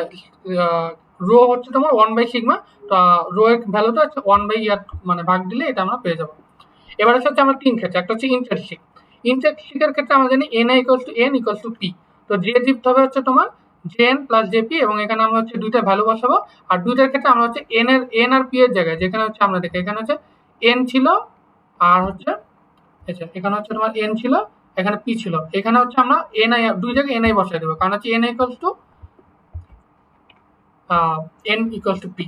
রো হচ্ছে তোমার 1/সিগমা। তো রো এর ভ্যালুটা হচ্ছে 1/, মানে ভাগ দিলে এটা আমরা পেয়ে যাবো। এবার হচ্ছে আমরা তিন ক্ষেত্রে, একটা হচ্ছে ইন্টারসিক। ইন্টারসিকের ক্ষেত্রে আমরা জানি N equals two N equals two P. তো জে জিপ্ট হবে হচ্ছে তোমার জেএন প্লাস জেপি, এবং এখানে আমরা হচ্ছে দুইটা ভ্যালু বসাবো। আর দুইটার ক্ষেত্রে আমরা হচ্ছে এন আর পি এর জায়গায়, যেখানে হচ্ছে আমরা দেখি এখানে হচ্ছে এন ছিল আর হচ্ছে আচ্ছা এখানে হচ্ছে তোমার এন ছিল, এখানে পি ছিল, এখানে হচ্ছে আমরা এনআই দুই জায়গায় এনআই বসাই দেবো, কারণ হচ্ছে N equals two N equals two P.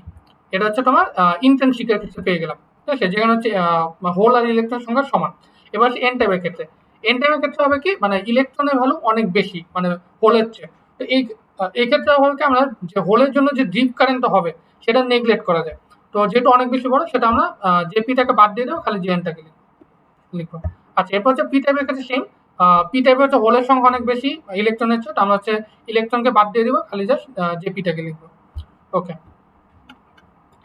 এটা হচ্ছে তোমার ইন্টেন্সিকের ক্ষেত্রে পেয়ে গেলাম, ঠিক আছে, যেখানে হচ্ছে হোল আর ইলেকট্রন সংখ্যা সমান। এবার হচ্ছে এন টাইপের ক্ষেত্রে, এন টাইপের ক্ষেত্রে হবে কি মানে ইলেকট্রনের ভ্যালু অনেক বেশি মানে হোলের চেয়ে। তো এই ক্ষেত্রে হবে কি আমরা যে হোলের জন্য যে ড্রিপ কারেন্টটা হবে সেটা নেগলেক্ট করা যায়। তো যেটা অনেক বেশি বড় সেটা আমরা জেপিটাকে বাদ দিয়ে দেবো, খালি জেএনটাকে লিখবো। আচ্ছা এরপর হচ্ছে পি টাইপের ক্ষেত্রে সেম। পি টাইপের হচ্ছে হোলের সংখ্যা অনেক বেশি ইলেকট্রনের চেয়ে, আমরা হচ্ছে ইলেকট্রনকে বাদ দিয়ে দিব, খালি জাস্ট জেপিটাকে লিখবো। ওকে,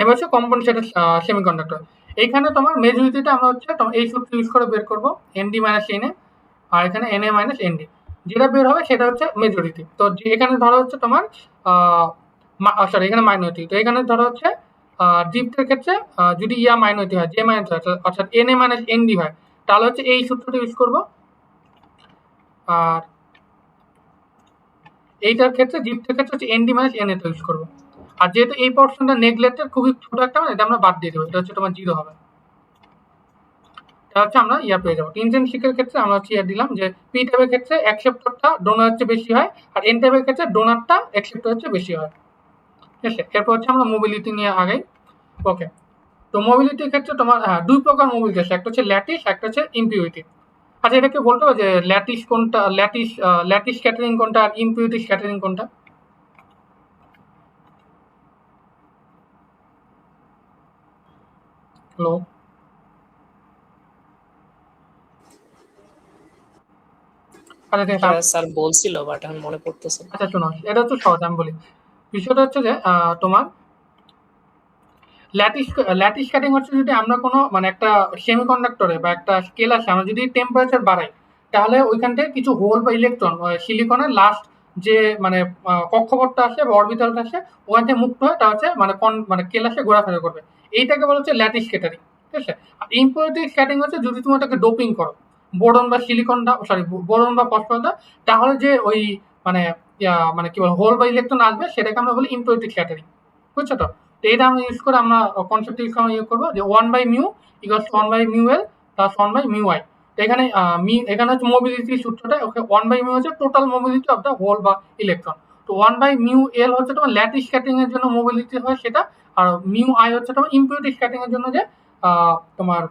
এবার হচ্ছে কম্পনসেটেড সেমিকন্ডাক্টর। এইখানে তোমার মেজরিটিটা আমরা হচ্ছে তোমার এই সূত্র ইউজ করে বের করবো, এনডি মাইনাস এনএ, আর এখানে এনএ মাইনাস এনডি। যেটা বের হবে সেটা হচ্ছে মেজরিটি। তো এখানে ধরো হচ্ছে তোমার সরি এখানে মাইনরিটি। তো এখানে ধরো হচ্ছে ড্রিফটের ক্ষেত্রে যদি ইয়া মাইনরিটি হয়, যে মাইনরিটি হয় অর্থাৎ এনএ মাইনাস এনডি হয়, তাহলে হচ্ছে এই সূত্রটা ইউজ করবো। আর এইটার ক্ষেত্রে ড্রিফটের ক্ষেত্রে হচ্ছে এনডি মাইনাস এনএ ইউজ করবো। আর যেহেতু এই পোর্শনটা নেগলেক্টেড, খুবই ছোট একটা, মানে এটা আমরা বাদ দিয়ে দেবো, এটা হচ্ছে তোমার জিরো হবে। এটা হচ্ছে আমরা ইয়া পেয়ে যাবো। ইন্টেনসিকের ক্ষেত্রে আমরা হচ্ছে ইয়া দিলাম যে পি টাইপের ক্ষেত্রে অ্যাকসেপ্টরটা ডোনার হচ্ছে বেশি হয়, আর এন টাইপের ক্ষেত্রে ডোনারটা অ্যাকসেপ্টর হচ্ছে বেশি হয়, ঠিক আছে। এরপর হচ্ছে আমরা মোবিলিটি নিয়ে আগাই। ওকে, তো মোবিলিটির ক্ষেত্রে তোমার দুই প্রকার মোবিলিটি আছে, একটা হচ্ছে ল্যাটিস, একটা হচ্ছে ইম্পিউরিটি। আচ্ছা এটাকে বলতে হবে যে ল্যাটিস কোনটা, ল্যাটিস স্ক্যাটারিং কোনটা আর ইম্পিউরিটি স্ক্যাটারিং কোনটা? হ্যালো, আচ্ছা এটা স্যার বলছিল বাট এখন মনে পড়তেছে না। আচ্ছা শোনো, এটা হচ্ছে সহজ, আমি বলি। বিষয়টা হচ্ছে যে তোমার ল্যাটিস কাটিং হচ্ছে যদি আমরা কোনো মানে একটা সেমিকন্ডাক্টরে বা একটা স্কেল আসে আমরা যদি টেম্পারেচার বাড়াই, তাহলে ওইখান থেকে কিছু হোল বা ইলেকট্রন সিলিকনের লাস্ট যে মানে কক্ষপথটা আসে বা অরবিটালটা আসে ওখান থেকে মুক্ত হয়ে তা হচ্ছে মানে কেলাসে ঘোরাফেরা করবে। এইটাকে বলা হচ্ছে ল্যাটিস স্ক্যাটারিং, ঠিক আছে। আর ইম্পিউরিটি স্ক্যাটারিং হচ্ছে যদি তুমি ওটাকে ডোপিং করো, বোরন বা সিলিকনটা সরি বোরন বা ফসফরাসটা, তাহলে যে ওই মানে মানে কি বল হোল বা ইলেকট্রন আসবে সেটাকে আমরা বলি ইম্পিউরিটি স্ক্যাটারিং, বুঝছো তো। তো এটা আমরা ইউজ করে আমরা কনসেপ্ট ইউজ করে ইউজ করবো যে 1/μ equals to 1/μl plus 1/μi। তো এখানে এখানে হচ্ছে মোবিলিটি সূত্রটা, ওকে 1/μ হচ্ছে total mobility of the hole বা ইলেকট্রন। তো 1/μl হচ্ছে তোমার ল্যাটিস স্ক্যাটারিং এর জন্য মোবিলিটি হয় সেটা, আর μi হচ্ছে তোমার ইম্পিউরিটি স্ক্যাটারিং এর জন্য যে তোমার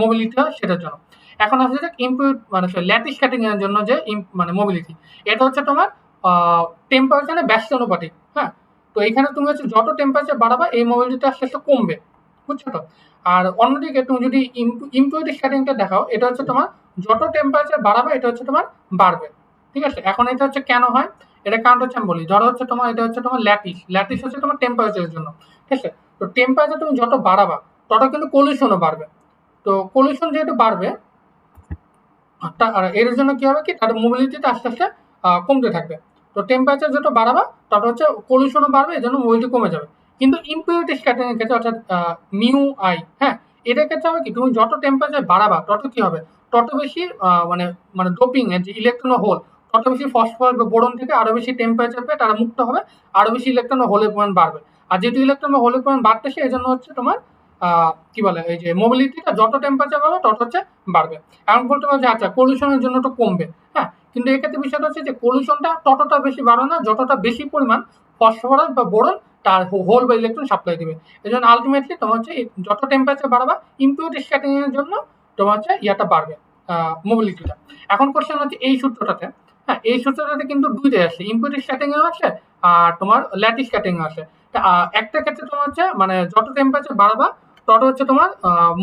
মোবিলিটি হয় সেটার জন্য। এখন আসছে যে মানে ল্যাটিস স্ক্যাটারিং এর জন্য যে মানে মোবিলিটি, এটা হচ্ছে তোমার টেম্পারেচারে ব্যস্ত অনুপাতিক, হ্যাঁ। তো এখানে তুমি হচ্ছে যত টেম্পারেচার বাড়াবা এই মোবিলিটি আস্তে আস্তে কমবে, বুঝছো তো। আর অন্যদিকে তুমি যদি ইম্পিউরিটি স্ক্যাটারিংটা দেখাও, এটা হচ্ছে তোমার যত টেম্পারেচার বাড়াবে এটা হচ্ছে তোমার বাড়বে, ঠিক আছে। এখন এটা হচ্ছে কেন হয়, এটা কারণটা হচ্ছে আমি বলি। ধরো হচ্ছে তোমার এটা হচ্ছে তোমার ল্যাটিস হচ্ছে তোমার টেম্পারেচারের জন্য, ঠিক আছে। তো টেম্পারেচার তুমি যত বাড়াবা তত কিন্তু পলিউশনও বাড়বে। তো পলিউশন যেহেতু বাড়বে, আর এর জন্য কি হবে কি তার মোবিলিটিটা আস্তে আস্তে কমতে থাকবে। তো টেম্পারেচার যত বাড়াবা তত হচ্ছে পলিউশনও বাড়বে, এই জন্য মোবিলিটি কমে যাবে। কিন্তু ইম্পিউরিটি স্ক্যাটারিং এর ক্ষেত্রে অর্থাৎ মিউ আই, হ্যাঁ, এটার ক্ষেত্রে হবে কি তুমি যত টেম্পারেচার বাড়াবা তত কি হবে, তত বেশি মানে মানে ডোপিং এর যে ইলেকট্রন হোল, তত বেশি ফসফরাস বা বোরন থেকে আরো বেশি টেম্পারেচার পেয়ে তারা মুক্ত হবে, আরো বেশি ইলেকট্রন হোলের পরিমাণ বাড়বে। আর যেহেতু ইলেকট্রন হোলের পরিমাণ বাড়তেছে এই জন্য হচ্ছে তোমার কি বলে এই যে মোবিলিটিটা যত টেম্পারেচার বাড়বে তত হচ্ছে বাড়বে। এখন বলতে পারো যে আচ্ছা পলিউশনের জন্য তো কমবে, হ্যাঁ, কিন্তু এক্ষেত্রে বিষয়টা হচ্ছে যে পলিউশনটা ততটা বেশি বাড়ে না যতটা বেশি পরিমাণ ফসফরাস বা বোরন তার হোল বা ইলেকট্রন সাপ্লাই দিবে। এই জন্য আলটিমেটলি তোমার হচ্ছে যত টেম্পারেচার বাড়াবা ইম্পিউরিটি স্ক্যাটারিং এর জন্য তোমার হচ্ছে ইয়াটা বাড়বে, মোবিলিটিটা। এখন কোশ্চেন হচ্ছে এই সূত্রটাতে হ্যাঁ, এই সূত্রটাতে কিন্তু দুইটাই আছে, ইম্পিউটিভ স্ক্যাটারিং এও আছে আর তোমার ল্যাটিস স্ক্যাটারিং আছে। একটা ক্ষেত্রে তোমার হচ্ছে মানে যত টেম্পারেচার বাড়াবা তত হচ্ছে তোমার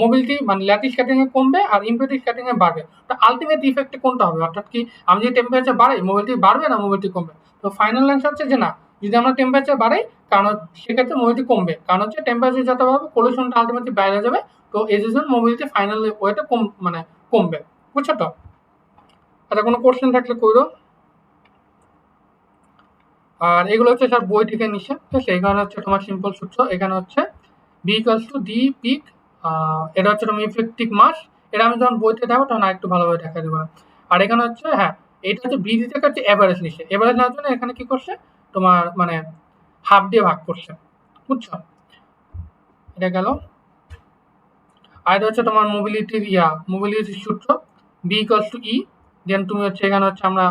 মোবিলিটি মানে ল্যাটিস স্ক্যাটারিং এ কমবে আর ইম্পিউটিভ স্ক্যাটারিং এ বাড়বে। তো আলটিমেট ইফেক্টে কোনটা হবে, অর্থাৎ কি আমি যদি টেম্পারেচার বাড়াই মোবিলিটি বাড়বে না মোবিলিটি কমবে? তো ফাইনাল অ্যান্সার হচ্ছে যে না, যদি আমরা টেম্পারেচার বাড়াই কারণ সেক্ষেত্রে মোবিলিটি কমবে, কারণ হচ্ছে টেম্পারেচার যত বাড়বে পলিউশনটা আলটিমেটলি বাইরে যাবে, তো এই জন্য মোবিলিটি ফাইনাল ওয়েটা কম মানে কমবে। বুঝছো তো? আচ্ছা, কোনো কোশ্চেন থাকলে কইরো। আর এগুলো হচ্ছে সব বই থেকে নিচ্ছে, ঠিক আছে? এখানে হচ্ছে তোমার সিম্পল সূত্র, এখানে হচ্ছে B equals to D peak, এটা হচ্ছে তোমার ইফেক্টিভ মাস। এটা আমি যখন বইতে দেবো তখন আরেকটু ভালোভাবে দেখা দেবো। আর এখানে হচ্ছে হ্যাঁ, এটা হচ্ছে বিডি থেকে হচ্ছে এভারেজ নিচ্ছে, এভারেজ নেওয়ার জন্য এখানে কি করছে তোমার মানে হাফ দিয়ে ভাগ করছে। বুঝছো? এটা গেল। আর এটা হচ্ছে তোমার মোবিলিটির মোবিলিটির সূত্র, বি ইকুয়ালস টু ই। দেন তুমি হচ্ছে এখানে হচ্ছে আমরা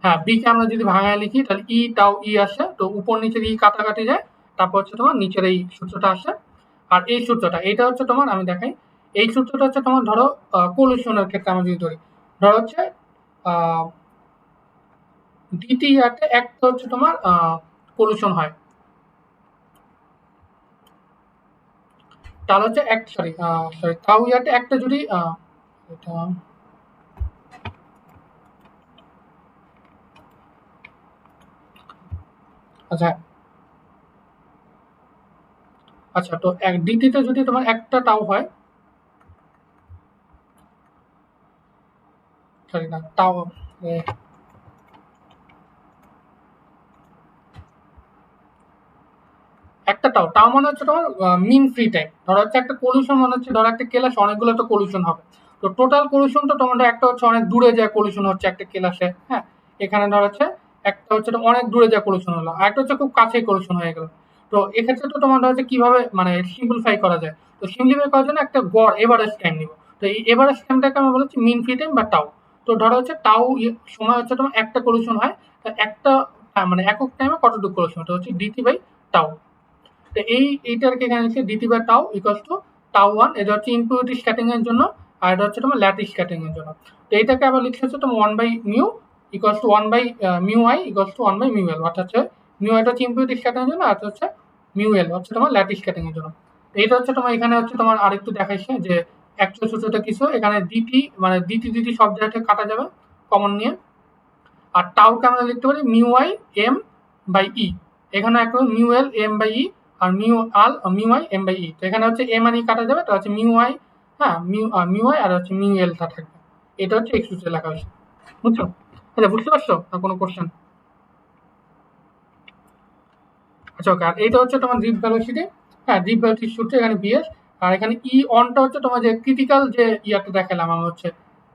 হ্যাঁ, বি কে আমরা যদি ভাঙায় লিখি তাহলে ই টাও ই আসে, তো উপর নিচের ই কাটাকাটি যায়, তারপর হচ্ছে তোমার নিচের এই সূত্রটা আসে। আর এই সূত্রটা এটা হচ্ছে তোমার আমি দেখাই, এই সূত্রটা হচ্ছে তোমার ধরো পলিউশনের ক্ষেত্রে আমরা যদি ধরি, ধরো হচ্ছে ডিটি ইয়াতে একটা হচ্ছে তোমার পলিউশন হয়, তাহলে হচ্ছে এক সরি সরি তাও ইয়াতে একটা যদি এটা আচ্ছা আচ্ছা, তো এক ডিটিতে যদি তোমার একটা তাও হয়, সরি না তাও একটা তাও তাও মানে হচ্ছে তোমার মিন ফ্রি টাইম। ধরো হচ্ছে একটা পলিউশন মানে হচ্ছে ধরো একটা কেলাসে অনেকগুলো তো পলিউশন হবে, তো টোটাল পলিউশনটা তোমার একটা হচ্ছে অনেক দূরে যায় পলিউশন হচ্ছে একটা কেলাসে, হ্যাঁ, এখানে ধরো হচ্ছে একটা হচ্ছে তো অনেক দূরে যায় পলিউশন হলো, আর একটা হচ্ছে খুব কাছেই পলিউশন হয়ে গেল। তো এক্ষেত্রে তো তোমার হচ্ছে কিভাবে মানে সিম্পলিফাই করা যায়, তো সিম্পলিফাই করার জন্য একটা গড় এভারেজ টাইম নিব। তো এই এভারেজ টাইমটাকে আমরা বলছি মিন ফ্রি টাইম বা টাও। তো ধরো হচ্ছে টাও সময় হচ্ছে তোমার একটা পলিউশন হয়, তো একটা মানে একক টাইমে কতটুকু পলিউশন, তো হচ্ছে ডিটি বাই টাও। তো এইটাকে এখানে হচ্ছে ডিটি বাই টাও ইকুয়ালস টু টাও ওয়ান, এটা হচ্ছে ইম্পিউরিটি স্ক্যাটারিং এর জন্য, আর এটা হচ্ছে তোমার ল্যাটিস স্ক্যাটারিং এর জন্য। তো এইটাকে আবার লিখছে হচ্ছে তোমার one by mu equals to one by mu I equals to one by mu L, অর্থাৎ হচ্ছে মিউ আইটা হচ্ছে ইম্পিউরিটি স্ক্যাটারিং এর জন্য, আর হচ্ছে মিউ এল হচ্ছে তোমার ল্যাটিস স্ক্যাটারিং এর জন্য। তো এটা হচ্ছে তোমার এখানে হচ্ছে তোমার আরেকটু দেখাইছে যে অ্যাকচুয়াল সূত্রটা কিছু এখানে ডিটি মানে ডিটি ডিটি সব জায়গায় কাটা যাবে কমন নিয়ে। আর টাউকে আমরা লিখতে পারি mu I M by E, এখানে একটা mu L M by E, আর mu I M by E, তো এখানে হচ্ছে এম আর ই কাটা যাবে, তো হচ্ছে মিউ আই, হ্যাঁ মিউ আই আর হচ্ছে মিউ এলটা থাকবে। এটা হচ্ছে এক্স সূত্রে লেখা হয়েছে। বুঝছো? আচ্ছা, বুঝতে পারছো আর কোনো কোশ্চেন? আচ্ছা ওকে, আর এইটা হচ্ছে তোমার ড্রিপ ভেলোসিটি, হ্যাঁ ড্রিপ ভেলোসিটি সূত্র এখানে বিএস। আর এখানে ই অনটা হচ্ছে তোমার যে ক্রিটিক্যাল যে ইয়াটা দেখালাম আমি হচ্ছে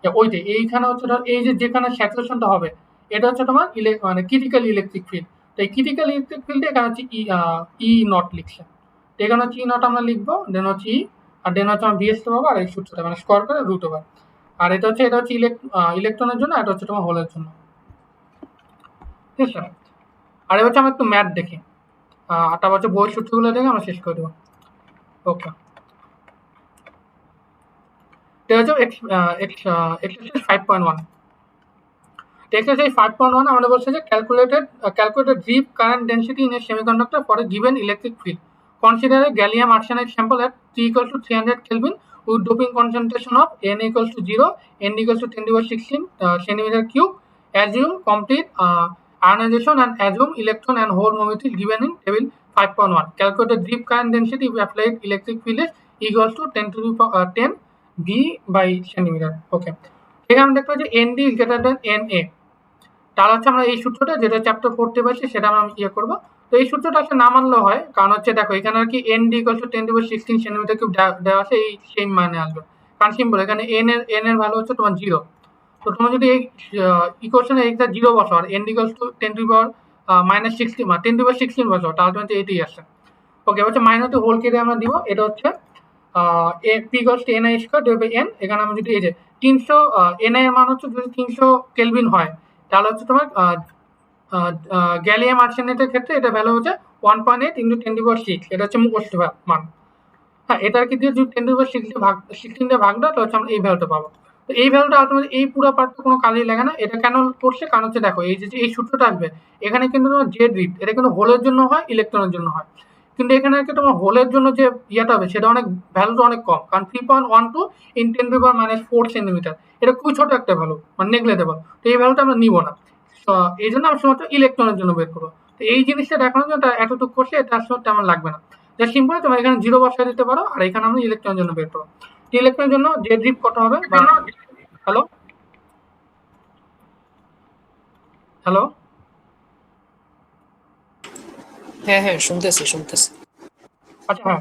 যে ওইটাই, এইখানে হচ্ছে ধর এই যে যেখানে স্যাচুরেশনটা হবে এটা হচ্ছে তোমার মানে ক্রিটিক্যাল ইলেকট্রিক ফিল্ড। তো এই ক্রিটিক্যাল ইলেকট্রিক ফিল্ডে এখানে হচ্ছে ই নট লিখছে, তো এখানে হচ্ছে ই নট আমরা লিখবো, দেন হচ্ছে ই, আর দেন হচ্ছে আমার বিএসটা পাবো, আর এই সূত্রটা মানে স্কোয়ার করে রুট ওভার। আর এটা হচ্ছে ইলেকট্রনের জন্য, এটা হচ্ছে তোমার হোলের জন্য। ঠিক আছে, আর এবার হচ্ছে আমরা একটু ম্যাথ দেখি, তারপর হচ্ছে বই সূত্রগুলো দেখে আমরা শেষ করে দেবো। ওকে, এটা হচ্ছে এক্সারসাইজ 5.1। এক্সারসাইজ 5.1 আমাদের বলছে যে calculated drip current density in a semiconductor for a given electric field, consider A gallium arsenide sample at T equals to 300 Kelvin with doping concentration of N equals to 0, N equals to 10^16 centimeter cube. Assume complete ionization and assume electron and hole mobility given in table 5.1. Calculate the drip current density if applied electric field is equals to 10 to the 10 V by centimeter. Okay, এখানে দেখতে পাচ্ছি ND is greater than NA, তাহলে হচ্ছে আমরা এই সূত্রটা যেটা chapter 4 পাচ্ছি সেটা আমরা ইয়ে করবো। তো এই সূত্রটা আসলে না মানলেও হয়, কারণ হচ্ছে দেখো এখানে আর কি ND equal to 10^16 centimetre cube দেওয়া আছে, এই সেম মানে আসবে, কারণ সিম্পল এখানে এন এর ভ্যালু হচ্ছে তোমার 0। তো তোমরা যদি এই ইকুয়েশনে এইটা 0 বসাও আর ND ইকুয়াল টু 10 টু পাওয়ার -16 বা 10^16 বসাও, তাহলে কিন্তু এইটাই আসে। ওকে, হচ্ছে মাইনাস হোল কেটে আমরা দিব, এটা হচ্ছে P equals to NI square divide by N. এখানে আমরা যদি এই যে 300 এনআই এর মান হচ্ছে যদি 300 কেলভিন হয়, তাহলে হচ্ছে তোমার গ্যালিয়াম আর্সেনেটের ক্ষেত্রে এটা ভ্যালু হচ্ছে 1.8 ইন্টু 10^6, এটা হচ্ছে মুখস্থ মান। হ্যাঁ, এটা আর কি দিয়ে যদি 10^16 দিয়ে ভাগ দাও তাহলে হচ্ছে আমরা এই ভ্যালুটা পাবো। তো তো এই ভ্যালুটা আলটিমেটলি এই পুরো পার্টটা কোনো কাজেই লাগে না। এটা কেন করছে? কারণ হচ্ছে দেখো এই যে এই সূত্রটা আসবে এখানে কিন্তু তোমার যে ড্রিফট এটা কিন্তু হোলের জন্য হয়, ইলেকট্রনের জন্য হয়। কিন্তু এখানে আর কি তোমার হোলের জন্য যে ইয়েটা হবে সেটা অনেক ভ্যালুটা অনেক কম, কারণ 3.12 ইন 10⁻⁴ সেন্টিমিটার, এটা খুবই ছোট একটা ভ্যালু, মানে নেগলেটেবল। তো এই ভ্যালুটা আমরা নিব না। তো এই জন্য আমরা শুধুমাত্র ইলেকট্রনের জন্য বের করবো। তো এই জিনিসটা দেখানোর জন্য এতটুকু করছে, এটা আসলে তেমন লাগবে না। যা সিম্পল তোমরা এখানে 0 বসায় দিতে পারো, আর এখানে আমরা ইলেকট্রনের জন্য বের করবো। ইলেকট্রনের জন্য যে ড্রিফট কত হবে বা হ্যালো হ্যালো হ্যাঁ হ্যাঁ, শুনতেছি শুনতেছি। আচ্ছা হ্যাঁ,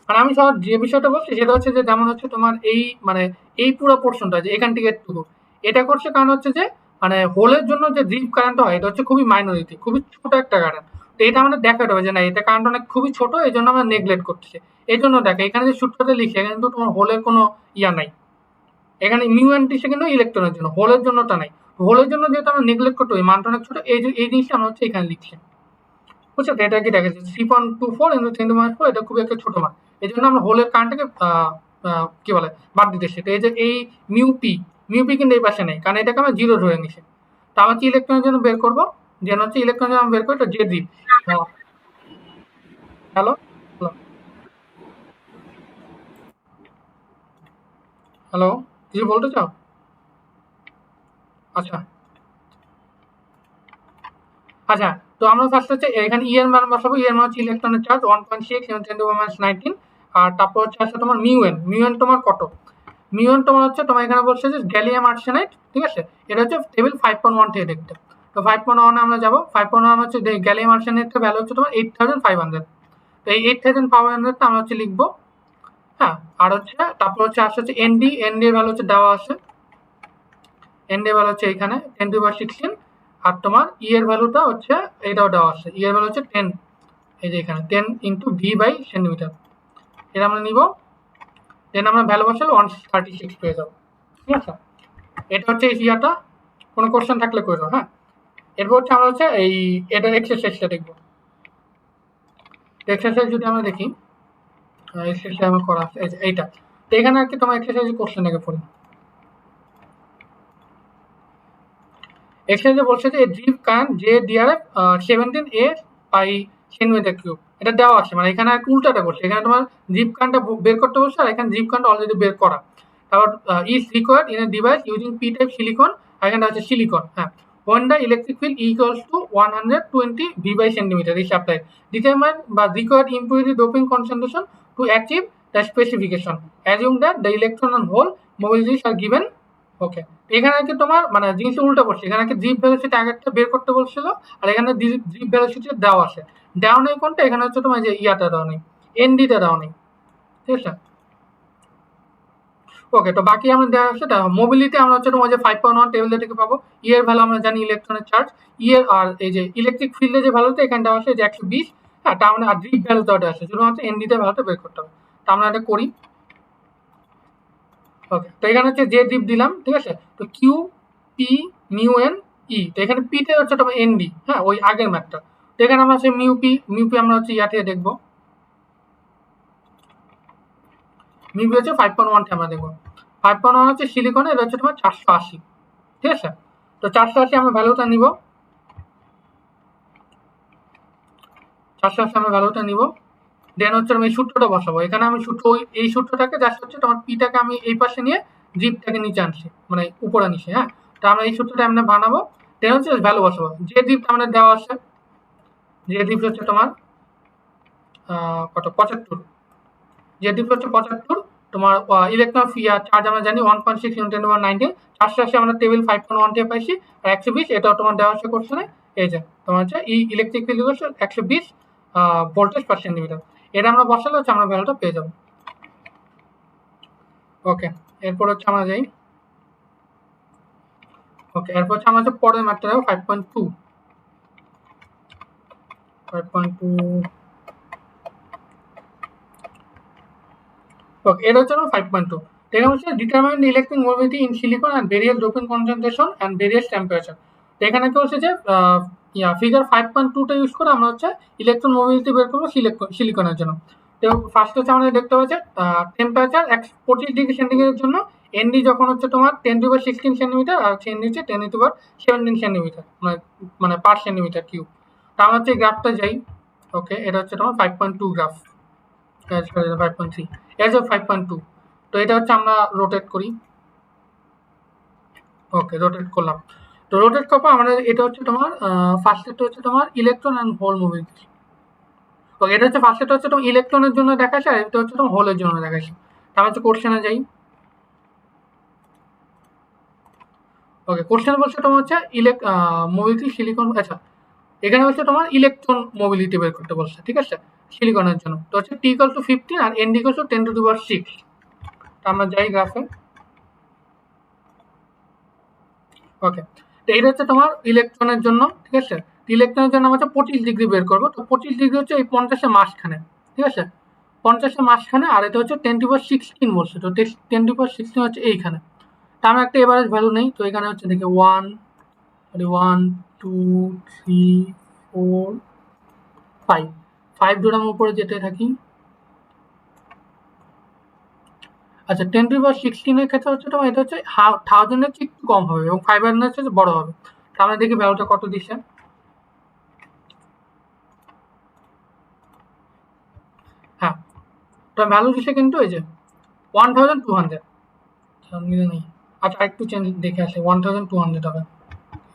মানে আমি সব যে বিষয়টা বলছি সেটা হচ্ছে যে যেমন হচ্ছে তোমার এই মানে এই পুরো পোর্শনটা যে এখান থেকে এটুকু এটা করছে, কারণ হচ্ছে যে মানে হোলের জন্য যে ড্রিপ কারেন্ট হয় এটা হচ্ছে খুবই মাইনরিটি, খুবই ছোট একটা কারেন্ট। তো এটা আমাদের দেখাতে হবে যে না এটা কারেন্ট অনেক খুবই ছোট, এই জন্য আমরা নেগলেক্ট করতেছি। এই জন্য দেখো এখানে যে সূত্রটা লিখে কিন্তু তোমার হোলের কোনো ইয়া নাই, এখানে মিউ এন টি কিন্তু ইলেকট্রনের জন্য, হোলের জন্যটা নাই। হোলের জন্য যেহেতু আমরা নেগলেক্ট করতে হবে, মানটা অনেক ছোট, এই জিনিসটা আমরা হচ্ছে এখানে লিখছি। বুঝছো তো? এটা কি দেখা যাচ্ছে 3.24 ইন্টু 10⁻⁴, এটা খুবই একটা ছোট মান। এই জন্য আমরা হোলের কারেন্টটাকে কি বলে বাদ দিতেছি। তো এই যে এই মিউ পি কিন্তু এই পাশে নেই, কারণ এটাকে আমরা জিরো ধরে নিছি। তো আমরা কি ইলেকট্রনের জন্য বের করবো? যেন হচ্ছে ইলেকট্রনের জন্য বের করি, তো J D. Hello hello hello, কিছু বলতে চাও? আচ্ছা আচ্ছা, তো আমরা ফার্স্ট হচ্ছে এখানে ই এর মান বসাবো। ই এর মান হচ্ছে ইলেকট্রনের চার্জ 1.6 × 10⁻⁹। আর তারপর হচ্ছে আসলে তোমার মিউ এন তোমার কত? মিউন তোমার হচ্ছে তোমার এখানে বলছে যে গ্যালিয়াম আর্সেনাইড, ঠিক আছে? এটা হচ্ছে টেবিল 5.1 থেকে দেখতে। তো 5.1 আমরা যাবো। 5.1 হচ্ছে গ্যালিয়াম আর্সেনাইডের ভ্যালু হচ্ছে তোমার 8500। তো এই 8500টা আমরা হচ্ছে লিখবো। হ্যাঁ, আর হচ্ছে তারপর হচ্ছে আসছে হচ্ছে এনডি এর ভ্যালু হচ্ছে দেওয়া আছে। এনডি এর ভ্যালু হচ্ছে এখানে 10⁻16। আর তোমার ই এর ভ্যালুটা হচ্ছে এটাও দেওয়া আছে। ই এর ভ্যালু হচ্ছে 10, এই যে এখানে 10 ইন্টু ভি বাই সেন্টিমিটার। এটা আমরা নিব, দেন আমরা ভ্যালু বসালে 136 পেয়ে যাবো। ঠিক আছে, এটা হচ্ছে এই ইয়াটা। কোনো কোশ্চেন থাকলে করো। হ্যাঁ, এরপর হচ্ছে আমরা হচ্ছে এই এটার এক্সারসাইজটা দেখবো। এক্সারসাইজ যদি আমরা দেখি, এক্সারসাইজ আমার করা আছে এইটা। তো এখানে আর কি তোমার এক্সারসাইজ কোশ্চেনটাকে পড়ি। এক্সারসাইজে বলছে যে ড্রিপ কারেন্ট যে DRF 17 A by centimetre cube, এটা দেওয়া আছে। মানে এখানে আর কি উল্টাটা করছে, এখানে তোমার ড্রিপ কারেন্টটা বের করতে বলছে, আর এখানে ড্রিপ কারেন্ট অলরেডি বের করা। তারপর is required in a device using P type silicon, আর এখানে হচ্ছে সিলিকন। হ্যাঁ, when the electric field equals to 120 V by centimeter is applied, determine বা required impurity doping concentration to achieve the specification, assume that the electron and hole mobilities are given. ওকে, এখানে আর কি তোমার মানে জিনিসটা উল্টো পড়ছে, এখানে কি ড্রিপ ভেলোসিটি আগেরটা বের করতে বলছিল, আর এখানে ড্রিপ ভেলোসিটি দেওয়া আছে। দেওয়া নেই কোনটা? এখানে হচ্ছে তোমার যে ইয়াটা দেওয়া নেই, এনডিটা দেওয়া নেই। ঠিক আছে, ওকে। তো বাকি আমরা দেওয়া আছে মোবিলিটি আমরা হচ্ছে তোমার যে 5.1 টেবিল থেকে পাবো। ই এর ভ্যালু আমরা জানি ইলেকট্রনের চার্জ। ই এর আর এই যে ইলেকট্রিক ফিল্ডের যে ভ্যালুটা এখানে দেওয়া আছে যে 120। হ্যাঁ, তার মানে আর ড্রিপ ভ্যালু দেওয়াটা আছে, শুধুমাত্র এনডিটা ভ্যালুটা বের করতে হবে। তো আমরা এটা করি। ওকে, তো এখানে হচ্ছে যে ড্রিপ দিলাম, ঠিক আছে? তো Q P mu N E, তো এখানে পিতে হচ্ছে তোমার এনডি। হ্যাঁ, ওই আগের ম্যাথটা। তো এখানে আমরা হচ্ছে মিউ পি আমরা হচ্ছে ইয়া থেকে দেখবো। মিউ পি হচ্ছে 5.1 আমরা দেখবো। 5.1 হচ্ছে সিলিকনে, এটা হচ্ছে তোমার 480। ঠিক আছে, তো 480 আমরা ভ্যালুটা নিব। 480 আমরা ভ্যালুটা নিব। দেন হচ্ছে আমি এই সূত্রটা বসাবো। এখানে আমি এই সূত্রটাকে জাস্ট হচ্ছে তোমার পিটাকে আমি এই পাশে নিয়ে জিপটাকে নিচে আনছি, মানে উপরে আনিছি। হ্যাঁ, তো আমরা এই সূত্রটা আমরা বানাবো। দেন হচ্ছে ভ্যালু বসাবো। যে দ্বীপটা আমাদের দেওয়া আছে, যে দ্বীপ হচ্ছে তোমার কত 75। যে দ্বীপ হচ্ছে 75। তোমার ইলেকট্রন চার্জ আমরা জানি 1.6 × 10⁻19। 480 আমরা টেবিল 5.1 থেকে পাইছি। আর 120 এটাও তোমার দেওয়া আছে কোশ্চেনে। এই যে তোমার হচ্ছে ইলেকট্রিক ফিল্ড হচ্ছে 120 ভোল্টেজ পার সেন্টিমিটার। এটা আমরা বসালে হচ্ছে আমরা ভ্যালুটা পেয়ে যাবো। ওকে, এরপর হচ্ছে আমরা যাই। ওকে, এরপর হচ্ছে আমরা হচ্ছে পরের ম্যাথটা যাবো 5.2। 5.2, ওকে, এটা হচ্ছে আমার 5.2। এখানে হচ্ছে determine electric mobility in silicon and various doping concentration and various temperature. তো এখানে কি হচ্ছে যে ফিগার 5.2টা ইউজ করে আমরা হচ্ছে ইলেকট্রন মোবিলিটি বের করবো সিলিকনের জন্য। তো ফার্স্ট হচ্ছে আমাদের দেখতে পাচ্ছে টেম্পারেচার 25 ডিগ্রি সেন্টিগ্রেডের জন্য এনডি যখন হচ্ছে তোমার 10^16 সেন্টিমিটার আর হচ্ছে এনডি হচ্ছে 10^17 সেন্টিমিটার, মানে পার সেন্টিমিটার কিউব। তো আমরা হচ্ছে গ্রাফটা যাই। ওকে, এটা হচ্ছে তোমার 5.2 গ্রাফ, 5.3, এটা হচ্ছে 5.2। তো এটা হচ্ছে আমরা রোটেট করি। ওকে, রোটেট করলাম। তো রোটেট করার পর আমাদের এটা হচ্ছে তোমার ফার্স্ট সেটটা হচ্ছে তোমার ইলেকট্রন অ্যান্ড হোল মোবিলিটি। ওকে, এটা হচ্ছে ফার্স্ট সেটটা হচ্ছে তোমার ইলেকট্রনের জন্য দেখাচ্ছে, আর এটা হচ্ছে তোমার হোলের জন্য দেখাচ্ছে। তাহলে হচ্ছে কোশ্চেনে যাই। ওকে, কোশ্চেন বলছে তোমার হচ্ছে মোবিলিটি সিলিকন, আচ্ছা এখানে হচ্ছে তোমার ইলেকট্রন মোবিলিটি বের করতে বলছে, ঠিক আছে, সিলিকনের জন্য। তো হচ্ছে টি ইকুয়াল টু 15 আর এন ইকুয়াল টু 10^6। তো আমরা যাই গ্রাফে। ওকে, তো এটা হচ্ছে তোমার ইলেকট্রনের জন্য, ঠিক আছে। ইলেকট্রনের জন্য আমরা হচ্ছে 25 ডিগ্রি বের করবো। তো 25 ডিগ্রি হচ্ছে এই 50-এর মাঝখানে, ঠিক আছে, 50-এর মাঝখানে। আর এটা হচ্ছে 10^16 বলছে, তো 10^16 হচ্ছে এইখানে। তা আমরা একটা এভারেজ ভ্যালু নেই। তো এখানে হচ্ছে দেখে 1, 2, 3, 4, 5, 5 ধরে আমরা উপরে যেতে থাকি। আচ্ছা, 10^16 ক্ষেত্রে হচ্ছে তোমার এটা হচ্ছে 1000-এর চেয়ে একটু কম হবে এবং 500 হচ্ছে বড় হবে। তো আমরা দেখি ভ্যালুটা কত দিচ্ছে। হ্যাঁ, তো ভ্যালু দিচ্ছে কিন্তু এই যে 1200 মিলে নেই। আচ্ছা, একটু চেঞ্জ দেখে আসে, 1200 হবে।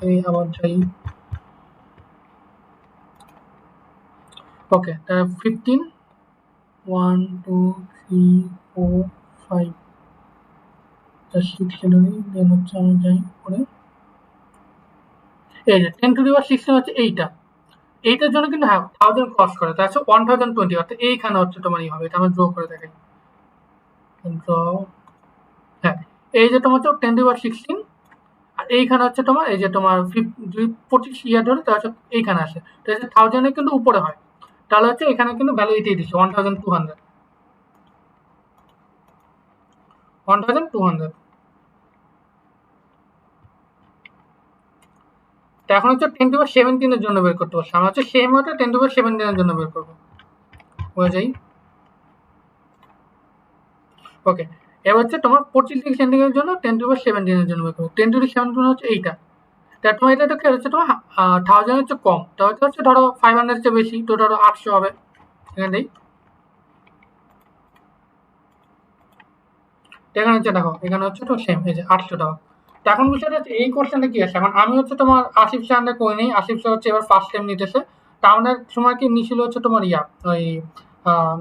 এই আবার যাই। ওকে, 15, 1, 2, 3, 4, 5, 6 ক্যালোরি। দেন হচ্ছে আমি যাই পরে এই যে 10^16 হচ্ছে এইটা, এইটার জন্য কিন্তু হ্যাঁ 1000 ক্রস করে, তাই হচ্ছে 1020, অর্থাৎ এইখানে হচ্ছে তোমার ই হবে। এটা আমি ড্র করে দেখাই। ড্র, হ্যাঁ, এই যে তোমার হচ্ছে 10^16, আর এইখানে হচ্ছে তোমার এই যে তোমার 25 ইয়ার ধরে, তা হচ্ছে এইখানে আসে। তো হচ্ছে 1000 কিন্তু উপরে হয়। তাহলে হচ্ছে এখানে কিন্তু ভ্যালু এটাই দিচ্ছে 1200, 1200। তো এখন হচ্ছে 10^17 এর জন্য বের করতে পারছি। আমরা হচ্ছে সেম ওটা 10^17 এর জন্য বের করবো। হয়ে যাই। ওকে, এবার হচ্ছে তোমার 25 সেন্টিগ্রেডের জন্য 10^17 এর জন্য বের করবো। 10^17 হচ্ছে এইটা। তা তোমার এটা হচ্ছে তোমার 1000 হচ্ছে কম, তাহলে হচ্ছে ধরো 500 চেয়ে বেশি, তো ধরো 800 হবে। এখানে এখানে হচ্ছে দেখো, এখানে হচ্ছে তো সেম, এই যে 800 টাকা। তো এখন বিষয়টা হচ্ছে এই কোশ্চেনটা কি আছে, এখন আমি হচ্ছে তোমার আসিফ স্যার কই নেই, আসিফ স্যার হচ্ছে এবার ফার্স্ট টাইম নিতেছে। তা আমাদের সময় কি নিছিল হচ্ছে তোমার ওই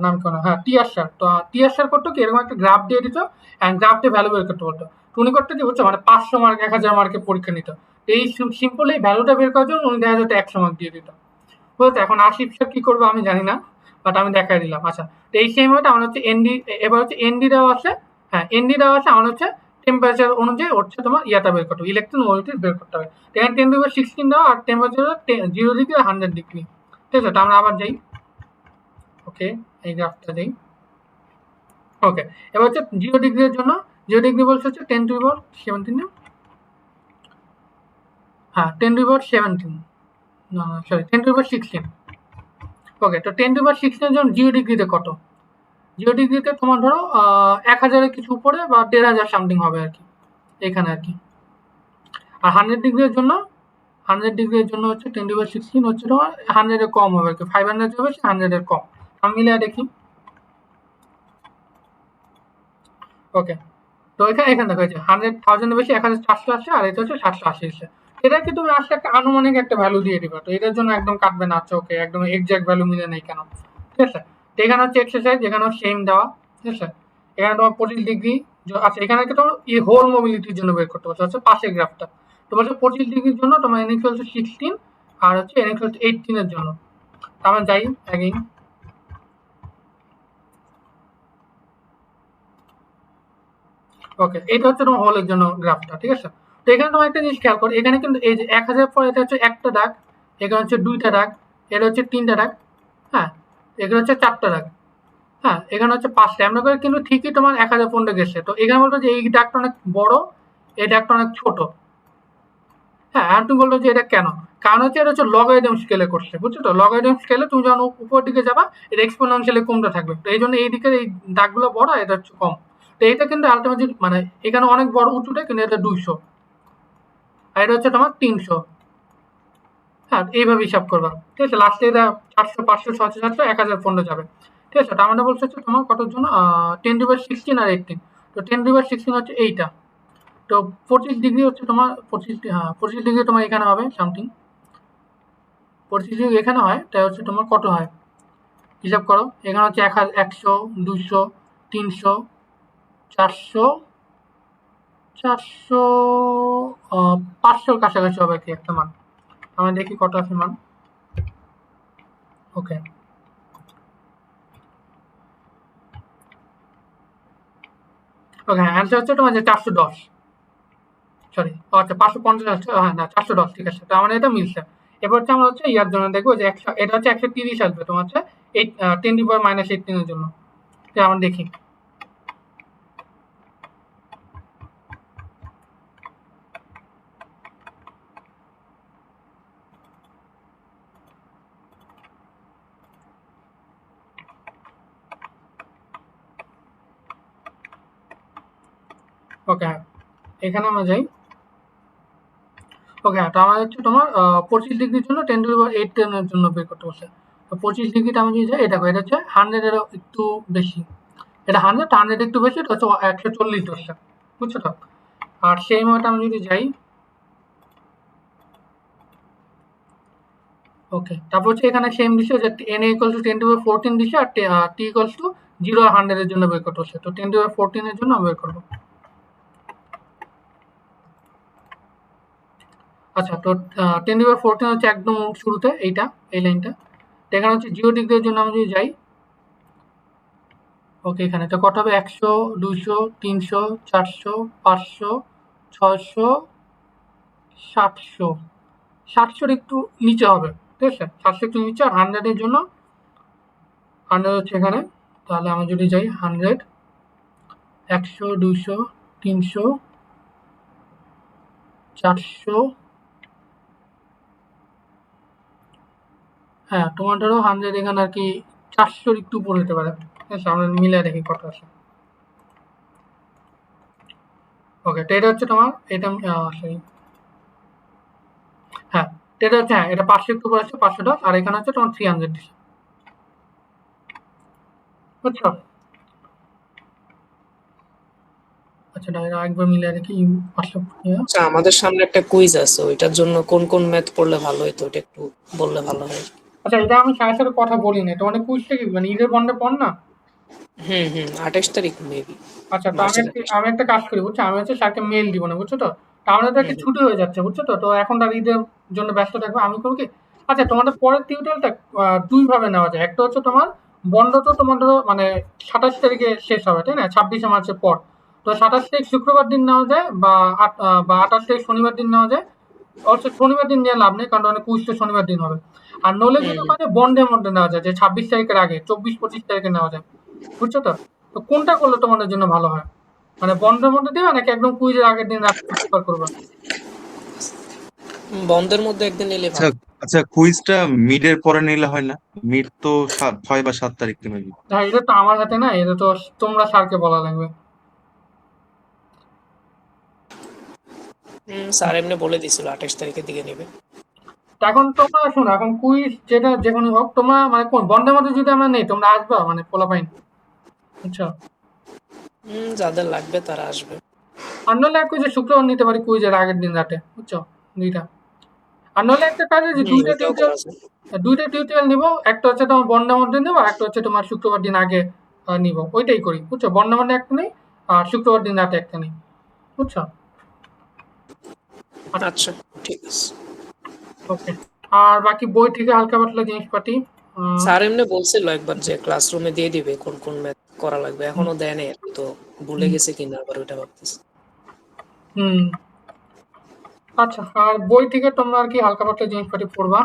নাম কেন, হ্যাঁ টিআর স্যার। তো টিআর স্যার করতো কি, এরকম একটা গ্রাফ দিয়ে দিত, অ্যান্ড গ্রাফ দিয়ে ভ্যালু বের করতে বলতো। তো উনি করতে কি হচ্ছে মানে 500 মার্ক, 1000 মার্কের পরীক্ষা নিত। তো এই সিম্পল এই ভ্যালুটা বের করার জন্য উনি দেখা যেত 100 মার্ক দিয়ে দিত। বুঝতে, এখন আসিফ স্যার কি করবে আমি জানি না, বাট আমি দেখাই দিলাম। আচ্ছা, তো এই সেম ওয়েটা আমার হচ্ছে এনডি, এবার হচ্ছে এনডি দেওয়া আছে। হ্যাঁ, এনডি দেওয়া আছে, আমার হচ্ছে টেম্পারেচার অনুযায়ী হচ্ছে তোমার ইয়াটা বের করতে হবে, ইলেকট্রন মোলিটি বের করতে হবে। তো এখানে 10^16 দেওয়া, আর টেম্পারেচার 0 ডিগ্রি আর 100 ডিগ্রি। ঠিক আছে, তো আমরা আবার যাই। ওকে, এই গ্রাফটা যাই। ওকে, এবার হচ্ছে 0 ডিগ্রির জন্য, 0 ডিগ্রি বলছে হচ্ছে 10^17, হ্যাঁ 10^17, না সরি 10^16। ওকে, তো 10^16 এর জন্য 0 ডিগ্রিতে কত, 0 ডিগ্রিতে তোমার ধরো 1000-এর কিছু উপরে বা 1500 সামথিং হবে আর কি, এখানে আর কি। আর 100 ডিগ্রির জন্য, 100 ডিগ্রির জন্য হচ্ছে 10^16 হচ্ছে তোমার 100-এর কম হবে আর কি, 500 যাবে, 100-এর কম। আমি মিলে দেখি। ওকে, তো এখানে এখানে দেখো, যে 100,000 বেশি 1400 আসছে, আর এটা হচ্ছে 780 আসছে। এটা কি তুমি আসলে একটা আনুমানিক একটা ভ্যালু দিয়ে দিবা, তো এটার জন্য একদম কাটবে না। আচ্ছা ওকে, একদম এক্সাক্ট ভ্যালু মিলে নেই কেন, ঠিক আছে। তো এখানে হচ্ছে এক্সারসাইজ, এখানে সেম দেওয়া, ঠিক আছে। এখানে তোমার 25 ডিগ্রি, আচ্ছা এখানে কি তোমার এই হোল মোবিলিটির জন্য বের করতে পারছো, হচ্ছে পাশের গ্রাফটা। তোমার হচ্ছে 25 ডিগ্রির জন্য তোমার এন ইকুয়াল টু 16, আর হচ্ছে এন ইকুয়াল টু 18 এর জন্য। আমরা যাই অ্যাগেইন। ওকে, এটা হচ্ছে তোমার হোলের জন্য গ্রাফটা, ঠিক আছে। তো এখানে তোমার একটা জিনিস খেয়াল করো, এখানে কিন্তু এই যে 1000 পর এটা হচ্ছে একটা দাগ, এখানে হচ্ছে দুইটা দাগ, এটা হচ্ছে তিনটা দাগ, হ্যাঁ, এখানে হচ্ছে চারটা দাগ, হ্যাঁ, এখানে হচ্ছে পাঁচটা। এমন করে কিন্তু ঠিকই তোমার 1000 পর্যন্ত গেছে। তো এখানে বলতো যে এই দাগটা অনেক বড়, এই দাগটা অনেক ছোট। হ্যাঁ, আর তুমি বলতো যে এটা কেন, কারণ হচ্ছে এটা হচ্ছে লগারিদম স্কেলে করছে, বুঝছো তো। লগারিদম স্কেলে তুমি যখন উপর দিকে যাবা, এটা এক্সপোনেনশিয়ালি কমতে থাকবে। তো এই জন্য এই দিকের এই দাগগুলো বড়, এটা হচ্ছে কম। তো এটা কিন্তু আলটিমেটলি মানে এখানে অনেক বড় উঁচুটা, কিন্তু এটা 200 আর এটা হচ্ছে তোমার 300। হ্যাঁ, এইভাবে হিসাব করবা, ঠিক আছে। লাস্টে এটা 400 500 600 700 1000 পর্যন্ত যাবে, ঠিক আছে। তার মানে বলছে হচ্ছে তোমার কতর জন্য 10^16 আর 18। তো 10^16 হচ্ছে এইটা। তো 25 ডিগ্রি হচ্ছে তোমার 25 ডিগ্রি তোমার এখানে হবে সামথিং, 25 ডিগ্রি এখানে হয়, তাই হচ্ছে তোমার কত হয় হিসাব করো। এখানে হচ্ছে 100 200 300 400 400 500 কাছাকাছি হবে কি একটা মান। আমি দেখি কত আছে মান। ওকে, ওকে, অ্যান্সার হচ্ছে তোমার যে 410, সরি, আচ্ছা 550 আছে, হ্যাঁ না 410, ঠিক আছে। তো আমার এটা মিলছে। এবার হচ্ছে আমরা হচ্ছে ইয়ার জন্য দেখবো যে 100, এটা হচ্ছে 130 আসবে তোমার হচ্ছে 10^-18 এর জন্য। তো আমরা দেখি। ওকে, হ্যাঁ, এখানে আমরা যাই। ওকে, তো আমার হচ্ছে তোমার 25 ডিগ্রির জন্য 10^8 এর জন্য বের করতে বলছে। তো 25 ডিগ্রিতে আমি যদি যাই, এটা দেখো, এটা হচ্ছে 100 এরও একটু বেশি। এটা 100 একটু বেশি, এটা হচ্ছে 140 ধরছে, বুঝছো তো। আর সেই মতো আমি যদি যাই, ওকে, তারপর হচ্ছে এখানে সেম দিছে যে n ইকুয়াল টু 10^14 দিছে, আর t ইকুয়াল টু 0 আর 100 এর জন্য বের করতে হচ্ছে। তো 10^14 এর জন্য আমি বের করবো। আচ্ছা, তো 10^14 হচ্ছে একদম শুরুতে এইটা, এই লাইনটা। তো এখানে হচ্ছে 0 ডিগ্রি এর জন্য আমি যদি যাই, ওকে, এখানে তো কত হবে 100 200 300 400 500 600 700, 700 একটু নিচে হবে, ঠিক আছে। 700 একটু নিচে, আর 100 এর জন্য 100 হচ্ছে এখানে। তাহলে আমি যদি যাই 100 100 200 300 400, হ্যাঁ টমেটোরও 100 এখানে আর কি 400 একটু উপরে হতে পারে, ঠিক আছে। আমরা মিলে দেখি কত আছে। ওকে, তো এটা হচ্ছে তোমার, এটা সরি, হ্যাঁ, তো এটা হচ্ছে, হ্যাঁ এটা 500 একটু উপরে আছে, 510, আর এখানে হচ্ছে তোমার 300 দিচ্ছে, বুঝছো। আচ্ছা, না, এটা একবার মিলে দেখি 500 আচ্ছা, আমাদের সামনে একটা কুইজ আছে, ওইটার জন্য কোন কোন ম্যাথ পড়লে ভালো হতো, এটা একটু বললে ভালো হয়। আচ্ছা, এটা আমি স্যারের সাথে কথা বলি না, তোমাদের কুইজটা কি মানে ঈদের বন্ডে পড় না। হুম হুম, 28 তারিখ মেবি, আচ্ছা, তো মার্চের 28। আমি একটা কাজ করি, বুঝছো, আমি হচ্ছে স্যারকে মেল দিব না, বুঝছো তো। তো আমাদের তো হুম একটা হুম ছুটি হয়ে যাচ্ছে, বুঝছো তো। তো এখন তার ঈদের জন্য ব্যস্ত থাকবে, আমি করবো কি, আচ্ছা তোমাদের পরের টিউটোরিয়ালটা দুই ভাবে নেওয়া যায়। একটা হচ্ছে তোমার বন্ধ তো তোমাদের মানে 27 তারিখে শেষ হবে, তাই না, 26শে মার্চের পর। তো 27 তারিখ শুক্রবার দিন নেওয়া যায়, বা বা 28 তারিখ শনিবার দিন নেওয়া যায়। অবশ্য শনিবার দিন নিয়ে লাভ নেই, কারণ অনেক কুইজটা শনিবার দিন হবে। আর নলে হুম যদি হুম। মানে বন্ডের মধ্যে নেওয়া যায়, যে 26 তারিখের আগে 24 25 তারিখে নেওয়া যায়, বুঝছো তো। তো কোনটা করলে তোমাদের জন্য ভালো হয়, মানে বন্ধের মধ্যে দিবা নাকি একদম কুইজের আগের দিন রাত্রে প্রিপেয়ার করবা। বন্ধের মধ্যে একদিন নিলে আচ্ছা ভালো। আচ্ছা, কুইজটা মিডের পরে নিলে হয় না? মিড তো 6 বা 7 তারিখে মেবি। হ্যাঁ, এটা তো আমার হাতে না, এটা তো তোমরা স্যারকে বলা লাগবে। স্যার এমনি বলে দিছিল 28 তারিখের দিকে নেবে। তো এখন তোমরা শোনো, এখন কুইজ যেটা যেখানে হোক, তোমরা মানে কোন বন্ধের মধ্যে যদি আমরা নেই, তোমরা আসবা মানে পোলাপাইন, বুঝছো। যাদের লাগবে তারা আসবে। আর নাহলে এক কুইজে শুক্রবার নিতে পারি, কুইজের আগের দিন রাতে, বুঝছো, দুইটা। আর নাহলে একটা কাজ আছে, ওইটাও করা যায়। দুইটা টিউটোরিয়াল নিবো। একটা হচ্ছে তোমার বন্ডার মধ্যে নেবো, একটা হচ্ছে তোমার শুক্রবার দিন আগে নিবো, ওইটাই করি, বুঝছো। বন্ডার মধ্যে একটা নেই, আর শুক্রবার দিন রাতে একটা নেই, বুঝছো। আচ্ছা, ঠিক আছে। ওকে, আর বাকি বই থেকে হালকা পাতলা জিনিসপাতি। স্যার এমনি বলছিল একবার যে ক্লাসরুমে দিয়ে দিবে কোন কোন ম্যাথ করা লাগবে, এখনো দেয় নাই, তো ভুলে হুম, গেছে কিনা আবার ওইটা ভাবতেছি। হুম, আচ্ছা, আর বই থেকে তোমরা আর কি হালকা পাতলা জিনিসপাতি পড়বা,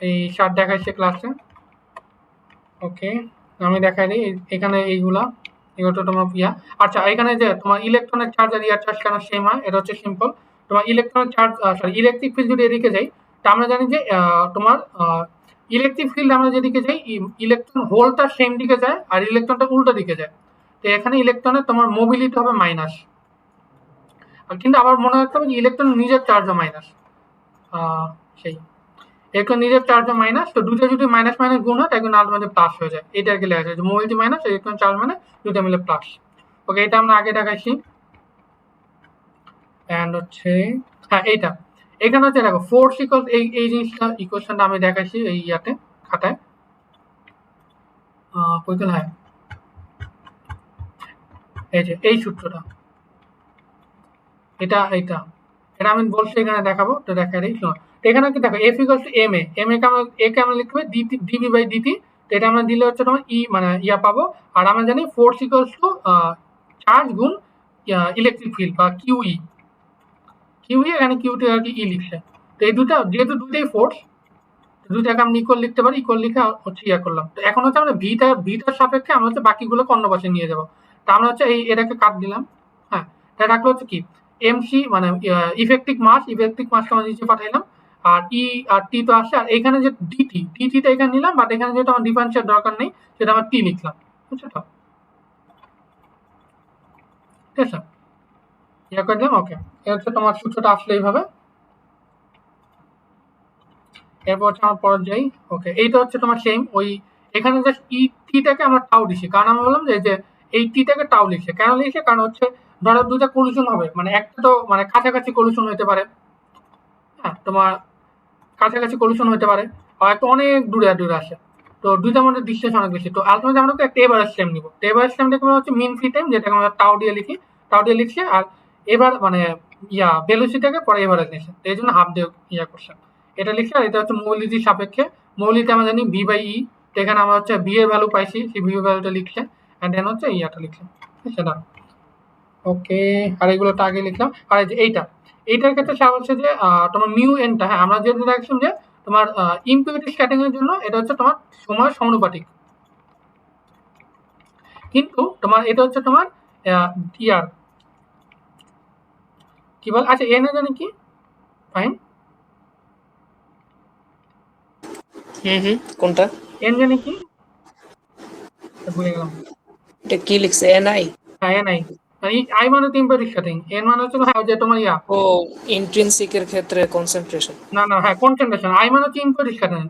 এই স্যার দেখাইছে ক্লাসে। ওকে, আমি দেখাই দিই এখানে এইগুলা, এগুলো তো তোমার ইয়া। আচ্ছা, এখানে যে তোমার ইলেকট্রনের চার্জ আর ইয়ার চার্জ কেন সেম হয়, এটা হচ্ছে সিম্পল। তোমার ইলেকট্রনের চার্জ, সরি, ইলেকট্রিক ফিল্ড যদি এদিকে যাই, তা আমরা জানি যে তোমার ইলেকট্রিক ফিল্ড আমরা যেদিকে যাই, ইলেকট্রন হোলটা সেম দিকে যায়, আর ইলেকট্রনটা উল্টো দিকে যায়। তো এখানে ইলেকট্রনের তোমার মোবিলিটি হবে মাইনাস, কিন্তু আবার মনে রাখতে হবে ইলেকট্রন নিজের চার্জও মাইনাস, সেই ইলেকট্রন নিজের চার্জও মাইনাস, তো দুটো যদি মাইনাস মাইনাস গুণ হয় তাই কিন্তু আলটিমেটলি প্লাস হয়ে যায়, এটা আর কি লেখা আছে মোবিলিটি মাইনাস ইলেকট্রন চার্জ মানে দুটো মিলে প্লাস। ওকে, এটা আমরা আগে দেখাইছি। অ্যান্ড হচ্ছে হ্যাঁ এইটা এখানে হচ্ছে দেখো ফোর্স ইকুয়াল এই জিনিসটা ইকুয়েশনটা আমি দেখাইছি এই ইয়াতে খাতায়, কইতে হ্যাঁ এই যে এই সূত্রটা, এটা এটা এটা আমি বলছি এখানে দেখাবো, তো দেখা দিই শোনো। তো এখানে কি দেখো F equal to M A, M A কে আমরা এ কে আমরা লিখবে ডিবি বাই ডিটি, তো এটা আমরা দিলে হচ্ছে তোমার ই মানে ইয়া পাবো। আর আমরা জানি ফোর্স ইকুয়ালস টু চার্জ গুণ ইলেকট্রিক ফিল্ড বা কিউই, কিউই এখানে কিউটি আর কি ই লিখছে। তো এই দুটা যেহেতু দুটাই ফোর্স, দুইটাকে আমি ইকুয়াল লিখতে পারি, ইকুয়াল লিখে হচ্ছে ইয়া করলাম। তো এখন হচ্ছে আমরা ভিটার সাপেক্ষে আমরা হচ্ছে বাকিগুলোকে অন্য পাশে নিয়ে যাবো। তা আমরা হচ্ছে এই এটাকে কাট দিলাম, হ্যাঁ এটা রাখলো হচ্ছে কি এমসি মানে ইফেক্টিভ মাসকে আমরা নিচে পাঠাইলাম, আর ই আর টি তো আসছে, আর এখানে যে ডিটিটা এখানে নিলাম, বাট এখানে যেহেতু আমার ডিফারেন্সিয়াল দরকার নেই সেটা আমরা টি লিখলাম, বুঝছো তো? ঠিক আছে, ইয়া করে দিলাম। ওকে, এটা হচ্ছে তোমার সূত্রটা আসলে এইভাবে। এরপর হচ্ছে আমরা পরে যাই। ওকে, এইটা হচ্ছে তোমার সেম ওই এখানে জাস্ট ই টিটাকে আমরা টাউ দিছি, কারণ আমরা বললাম যে এই টিটাকে টাউ লিখছে, কেন লিখছে কারণ হচ্ছে ধরো দুইটা কলিশন হবে, মানে একটা তো মানে কাছাকাছি কলিশন হতে পারে, হ্যাঁ তোমার কাছাকাছি কলিশন হতে পারে, আর একটা অনেক দূরে দূরে আসে, তো দুইটার মধ্যে ডিস্টেন্স অনেক বেশি। তো আলটিমেটলি আমরা একটা এভারেজ টাইম নিব, তো এভারেজ টাইম দেখবো হচ্ছে মিন ফ্রি টাইম, যেটাকে আমরা টাউ দিয়ে লিখি, টাউ দিয়ে লিখছে, আর এবার মানে ইয়া ভেলোসিটিটাকে পরে এভারেজ নিচ্ছে, তো এই জন্য হাফ দিয়ে ইয়া করছে, এটা লিখছে। আর এটা হচ্ছে মোবিলিটির সাপেক্ষে, মোবিলিটি আমরা জানি ভি বাই ই, তো এখানে আমরা হচ্ছে ভি এর ভ্যালু পাইছি, সেই ভি এর ভ্যালুটা লিখছে, অ্যান্ড দেন হচ্ছে ইয়াটা লিখছে, সেটা ওকে। আর এগুলো তো আগে লিখলাম। আর এই যে এইটার ক্ষেত্রে সে বলছে যে তোমার মিউ এনটা, হ্যাঁ আমরা যেটা দেখছিলাম যে তোমার ইম্পিউরিটি স্ক্যাটারিং এর জন্য এটা হচ্ছে তোমার সময় সমানুপাতিক, কিন্তু তোমার এটা হচ্ছে তোমার ইয়ার কি বল, আচ্ছা এন এর জানি কি ফাইন, কোনটা? এন জানি কি ভুলে গেলাম, এটা কি লিখছে, এনআই? হ্যাঁ এন আই, মানে আই মানে তো ইম্পিউরিটি স্ক্যাটারিং, এন মানে হচ্ছে হ্যাঁ যে তোমার ইয়া ও, ইন্ট্রিনসিক এর ক্ষেত্রে কনসেন্ট্রেশন। না হ্যাঁ কনসেন্ট্রেশন, আই মানে হচ্ছে ইম্পিউরিটি স্ক্যাটারিং,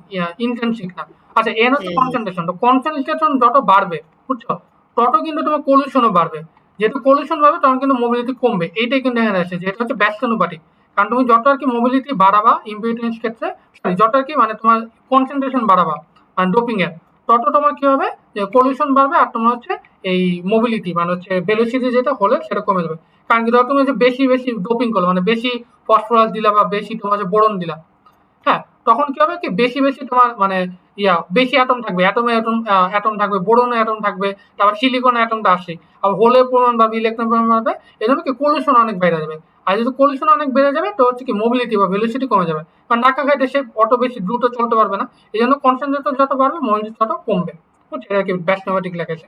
ইন্টেনসিক না। আচ্ছা এন হচ্ছে কনসেন্ট্রেশন, তো কনসেন্ট্রেশন যত বাড়বে বুঝছো তত কিন্তু তোমার পলিউশনও বাড়বে, যেহেতু পলিউশন বাড়বে তখন কিন্তু মোবিলিটি কমবে, এইটাই কিন্তু এখানে আছে, যেটা হচ্ছে ব্যস্তানুপাতিক। কারণ তুমি যত আর কি মোবিলিটি বাড়াবা ইম্পিউরিটির ক্ষেত্রে, সরি যত আর কি মানে তোমার কনসেন্ট্রেশন বাড়াবা মানে ডোপিং এর, তত তোমার কি হবে যে পলিউশন বাড়বে, আর তোমার হচ্ছে এই মোবিলিটি মানে হচ্ছে ভেলোসিটি যেটা হলে সেটা কমে যাবে। কারণ কি ধরো তুমি যে বেশি বেশি ডোপিং করলো মানে বেশি ফসফরাস দিলা বা বেশি তোমার যে বোরন দিলা, হ্যাঁ তখন কি হবে কি বেশি বেশি তোমার মানে বেশি অ্যাটম থাকবে, অ্যাটম থাকবে, বোরনে অ্যাটম থাকবে, তারপর সিলিকন অ্যাটমটা আসে, আর হোলের পরিমাণ বা ইলেকট্রন পরিমাণ বাড়বে, এই জন্য কি পলিউশন অনেক বেড়ে যাবে। আর যদি পলিউশন অনেক বেড়ে যাবে তো হচ্ছে কি মোবিলিটি বা ভেলোসিটি কমে যাবে, কারণ নাকা খাইতে সে অত বেশি দ্রুত চলতে পারবে না, এই জন্য কনসেন্ট্রেটর যত বাড়বে মোবিলিটি তত কমবে, বুঝছো? এটা কি ব্যাসমেটিক লেখেছে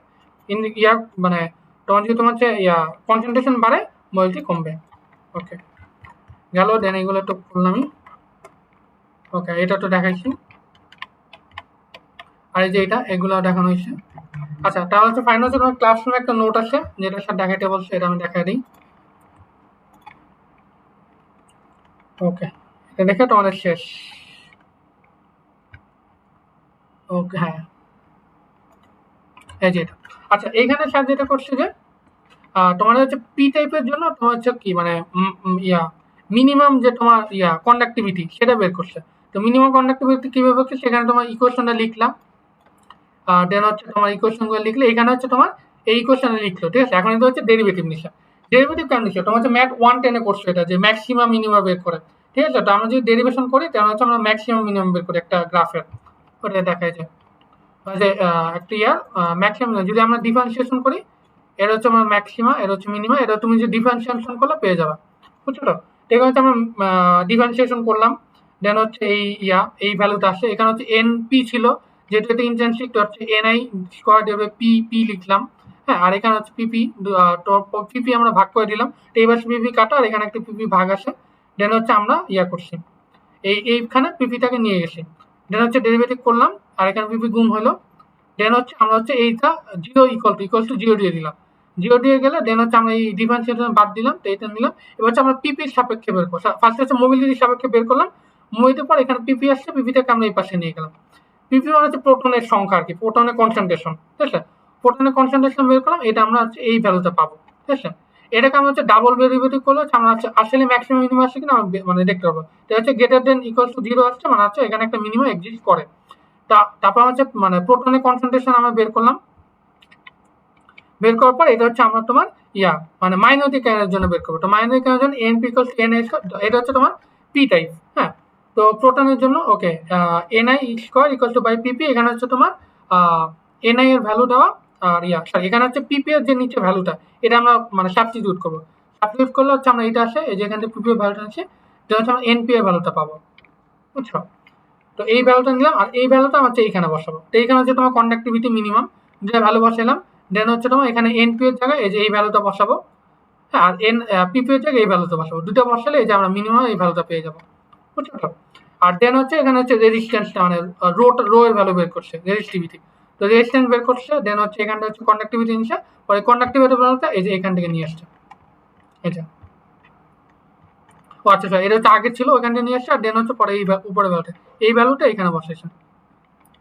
মানে তোমার যদি তোমার হচ্ছে কনসেন্ট্রেশন বাড়ে মোবিলিটি কমবে। ওকে গেল, দেন এগুলো তো করলামই। ওকে এটা তো দেখাইছি, আর এই যে এটা এগুলো দেখানো হয়েছে। আচ্ছা তাহলে হচ্ছে ফাইনাল হচ্ছে তোমার ক্লাসরুমে একটা নোট আছে যেটা স্যার দেখাইতে বলছে, এটা আমি দেখাই দিই। ওকে এটা দেখে তোমাদের শেষ। ওকে হ্যাঁ এই যে এটা। আচ্ছা এইখানে স্যার যেটা করছে যে তোমার হচ্ছে পি টাইপের জন্য তোমার হচ্ছে কি মানে মিনিমাম যে তোমার কন্ডাক্টিভিটি সেটা বের করছে। তো মিনিমাম কন্ডাক্টিভিটি কিভাবে হচ্ছে সেখানে তোমার ইকুয়েশনটা লিখলাম, দেন হচ্ছে তোমার ইকুয়েশন গুলো লিখলে এখানে হচ্ছে তোমার এই ইকুয়েশনে লিখলো, ঠিক আছে? এখন এটা হচ্ছে ডেরিভেটিভ নিচ্ছে, ডেরিভেটিভ কেন নিচ্ছে তোমার হচ্ছে ম্যাথ 110 করছে এটা যে ম্যাক্সিমাম মিনিমাম বের করে, ঠিক আছে? তো আমরা যদি ডেরিভেশন করি তাহলে হচ্ছে আমরা ম্যাক্সিমাম মিনিমাম বের করি একটা গ্রাফের, ওটা দেখায় যে একটা ম্যাক্সিমাম যদি আমরা ডিফারেন্সিয়েশন করি, এটা হচ্ছে আমার ম্যাক্সিমা, এটা হচ্ছে মিনিমা, এটা তুমি যে ডিফারেন্সিয়েশন করলে পেয়ে যাবে, বুঝছো তো? ঠিক হচ্ছে আমরা ডিফারেন্সিয়েশন করলাম, দেন হচ্ছে এই ভ্যালুটা আসছে, এখানে হচ্ছে এন পি ছিল যেহেতু এটা ইন্টেন্সিক, তো হচ্ছে এন আই স্কোয়ার দেবে পি পি লিখলাম, হ্যাঁ আর এখানে হচ্ছে পিপি, তো পিপি আমরা ভাগ করে দিলাম, তো এবার পিপি কাটা আর এখানে একটা পিপি ভাগ আসে, দেন হচ্ছে আমরা করছি এইখানে পিপিটাকে নিয়ে গেছি, দেন হচ্ছে ডেরিভেটিভ করলাম আর এখানে পিপি গুণ হলো, দেন হচ্ছে আমরা হচ্ছে এইটা জিরো ইকুয়াল টু জিরো দিয়ে দিলাম, জিরো দিয়ে গেলে দেন হচ্ছে আমরা এই ডিফারেন্সিয়েশন বাদ দিলাম, তো এটা নিলাম। এবার হচ্ছে আমরা পিপির সাপেক্ষে বের করবো, ফার্স্ট হচ্ছে মোবিলিটির সাপেক্ষে বের করলাম, মোবিলিটির পর এখানে পিপি আসছে, পিপিটাকে আমরা এই পাশে নিয়ে গেলাম। পিপি মানে হচ্ছে প্রোটনের সংখ্যা আর কি, প্রোটনের কনসেন্ট্রেশন, ঠিক আছে। প্রোটনের কনসেন্ট্রেশন বের করলাম, এটা আমরা হচ্ছে এই ভ্যালুটা পাবো, ঠিক আছে। এটাকে আমরা হচ্ছে ডাবল ডেরিভেটিভ করলে হচ্ছে আমরা হচ্ছে আসলে ম্যাক্সিমাম মিনিমাম আসছে কিনা মানে দেখতে পাবো। এটা হচ্ছে গ্রেটার দেন ইকুয়াল টু 0 আসছে, মানে হচ্ছে এখানে একটা মিনিমাম এক্সিস্ট করে। তারপর হচ্ছে মানে প্রোটনের কনসেন্ট্রেশন আমরা বের করলাম, বের করার পর এটা হচ্ছে আমরা তোমার মানে মাইনরিটি আয়নের জন্য বের করবো। তো মাইনরিটি আয়নের জন্য NP equal to NI square, এটা হচ্ছে তোমার পি টাইপ, হ্যাঁ। তো প্রোটনের জন্য okay NI square equal to by PP, এখানে হচ্ছে তোমার এনআই এর ভ্যালু দেওয়া, আর সরি এখানে হচ্ছে পিপি এর যে নিচে ভ্যালুটা, এটা আমরা মানে সাবস্টিটিউট করবো। সাবস্টিটিউট করলে হচ্ছে আমরা এটা আসে, এই যে এখান থেকে পিপি এর ভ্যালুটা আছে, এটা হচ্ছে আমরা এনপি এর ভ্যালুটা পাবো, বুঝছো। তো এই ভ্যালুটা নিলাম, আর এই ভ্যালুটা হচ্ছে এইখানে বসাবো। তো এইখানে হচ্ছে তোমার কন্ডাক্টিভিটি মিনিমাম, যেটা ভ্যালু বসাইলাম, দেন হচ্ছে তোমার এখানে এনপি এর জায়গায় এই যে এই ভ্যালুটা বসাবো, হ্যাঁ, আর পিপি এর জায়গায় এই ভ্যালুটা বসাবো। দুটো বসালে এই যে আমরা মিনিমাম এই ভ্যালুটা পেয়ে যাবো, বুঝছো তো। আর দেন হচ্ছে এখানে হচ্ছে রেজিস্ট্যান্সটা মানে রো এর ভ্যালু বের করছে, রেজিস্টিভিটি। তো রেজিস্ট্যান্স বের করছে, দেন হচ্ছে এখানটা হচ্ছে কন্ডাক্টিভিটি নিচ্ছে, পরে কন্ডাক্টিভিটি ভ্যালুটা এই যে এখান থেকে নিয়ে আসছে, এটা। ও আচ্ছা স্যার, এটা হচ্ছে আগে ছিল ওইখান থেকে নিয়ে আসছে, আর দেন হচ্ছে পরে এই উপরে ভ্যালুটা, এই ভ্যালুটা এখানে বসাইছে,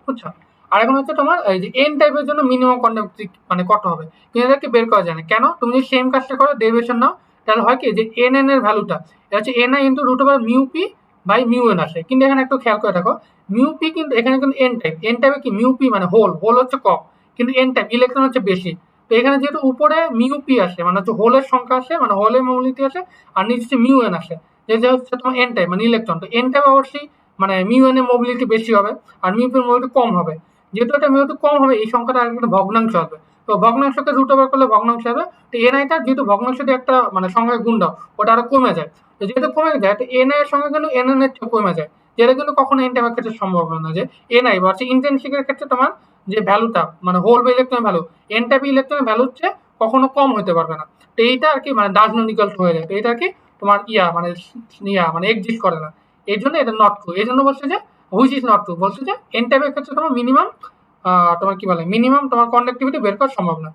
বুঝছো। আর এখন হচ্ছে তোমার এই যে এন টাইপের জন্য মিনিমাম কন্ডাক্টিভ মানে কত হবে, কিন্তু এদেরকে বের করা যায় না কেন। তুমি যদি সেম কাজটা করো ডেরিভেশন নাও, তাহলে হয় কি যে এন এর ভ্যালুটা এটা হচ্ছে N I into root over mu P by mu N আসে। কিন্তু এখানে একটু খেয়াল করে দেখো, মিউ পি কিন্তু এখানে কিন্তু এন টাইপে কি মিউ পি মানে হোল হচ্ছে কম, কিন্তু এন টাইপ ইলেকট্রন হচ্ছে বেশি। তো এখানে যেহেতু উপরে মিউ পি আসে মানে হচ্ছে হোলের সংখ্যা আসে, মানে হোলের মোবিলিটি আসে, আর নিচে হচ্ছে মিউ এন আসে, যেটা হচ্ছে তোমার এন টাইপ মানে ইলেকট্রন। তো এন টাইপ অবশ্যই মানে মিউ এন এর মোবিলিটি বেশি হবে, আর মিউ পি এর মোবিলিটি কম হবে। যেহেতু এটা মিউ কম হবে, এই সংখ্যাটা একটা ভগ্নাংশ হবে। তো ভগ্নাংশকে রুট ওভার করলে ভগ্নাংশ হবে। তো এন আইটা যেহেতু ভগ্নাংশ দিয়ে একটা মানে সংখ্যায় গুণ দাও, ওটা আরো কমে যায়। তো যেহেতু কমে যায়, তো এন আই এর সঙ্গে কিন্তু এন এন এর চেয়ে কমে যায়, যেটা কিন্তু কখনো এন টাইপের ক্ষেত্রে সম্ভব হয় না। যে এন আই বা হচ্ছে ইন্টেন্সিকের ক্ষেত্রে তোমার যে ভ্যালুটা মানে হোল বা ইলেকট্রনের ভ্যালু, এন টাইপ ইলেকট্রনের ভ্যালু হচ্ছে কখনো কম হতে পারবে না। তো এইটা আর কি মানে ডাজ নট ইকুয়াল টু হয়ে যায়। তো এটা কি তোমার মানে এক্সিস্ট করে না, এই জন্য এটা নট ট্রু। এই জন্য বলছে যে হুইচ ইজ নট ট্রু, বলছে যে এন টাইপের ক্ষেত্রে তোমার মিনিমাম তোমার কি বলে মিনিমাম তোমার কন্ডাক্টিভিটি বের করা সম্ভব না।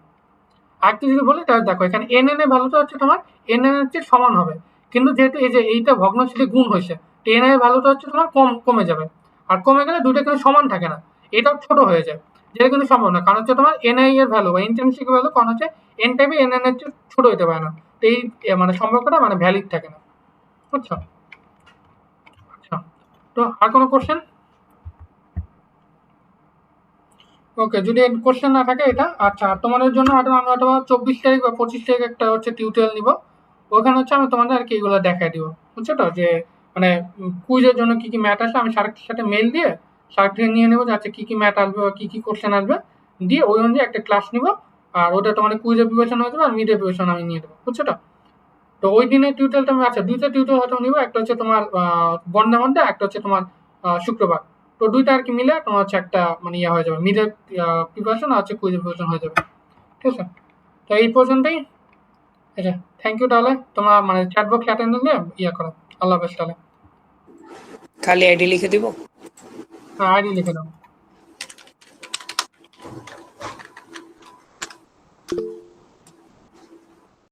আরেকটু যদি বলি তাহলে দেখো, এখানে এন এন এর ভ্যালুটা হচ্ছে তোমার এন এন এর চেয়ে সমান হবে, কিন্তু যেহেতু এই যে এইটা ভগ্নাংশে গুণ হয়েছে, তো এন এর ভ্যালুটা হচ্ছে তোমার কমে যাবে। আর কমে গেলে দুটো কিন্তু সমান থাকে না, এটাও ছোট হয়ে যায়, যেটা কিন্তু সম্ভব না। কারণ হচ্ছে তোমার এন আই এর ভ্যালু বা ইন্টেন্সিক ভ্যালু কারণ হচ্ছে এন টাইপে এন এন এর চেয়ে ছোট হতে পারে না। তো এই মানে সম্পর্কটা মানে ভ্যালিড থাকে না, বুঝছো। আচ্ছা, তো আর কোনো কোশ্চেন? ওকে, যদি কোশ্চেন না থাকে এটা আচ্ছা, আর তোমাদের জন্য হয়তো আমি হয়তো 24 তারিখ বা 25 তারিখ একটা হচ্ছে টিউটোরিয়াল নিব, ওখানে হচ্ছে আমি তোমাদের আর কি এগুলো দেখাই দিব, বুঝছো তো। যে মানে কুইজের জন্য কি কি ম্যাট আসে, আমি স্যারের সাথে মেল দিয়ে স্যার থেকে নিয়ে নেবো যে আচ্ছা কি কি ম্যাট আসবে বা কি কি কোশ্চেন আসবে, দিয়ে ওই অনুযায়ী একটা ক্লাস নিব। আর ওটা তোমাদের কুইজের প্রিপারেশন হয়ে যাবে, আর মিডের প্রিপারেশন আমি নিয়ে দেবো, বুঝছো তো। তো ওই দিনের টিউটোরিয়ালটা আমি আচ্ছা দুইটা টিউটোরিয়াল হয়তো নিবো, একটা হচ্ছে তোমার বন্ধে মধ্যে, একটা হচ্ছে তোমার শুক্রবার। তো দুইটা আর কি মিলে তোমার হচ্ছে একটা মানে ইয়ে হয়ে যাবে, মিডের প্রিপারেশন আর হচ্ছে কুইজের প্রিপারেশন হয়ে যাবে, ঠিক আছে। তো এই পর্যন্তই। আচ্ছা, থ্যাংক ইউ। তাহলে তোমরা মানে চ্যাট বক্স অ্যাটেন্ড নিয়ে ইয়ে করো। আল্লাহ হাফেজ। তাহলে খালি আইডি লিখে দিব। আইডি লিখে দাও।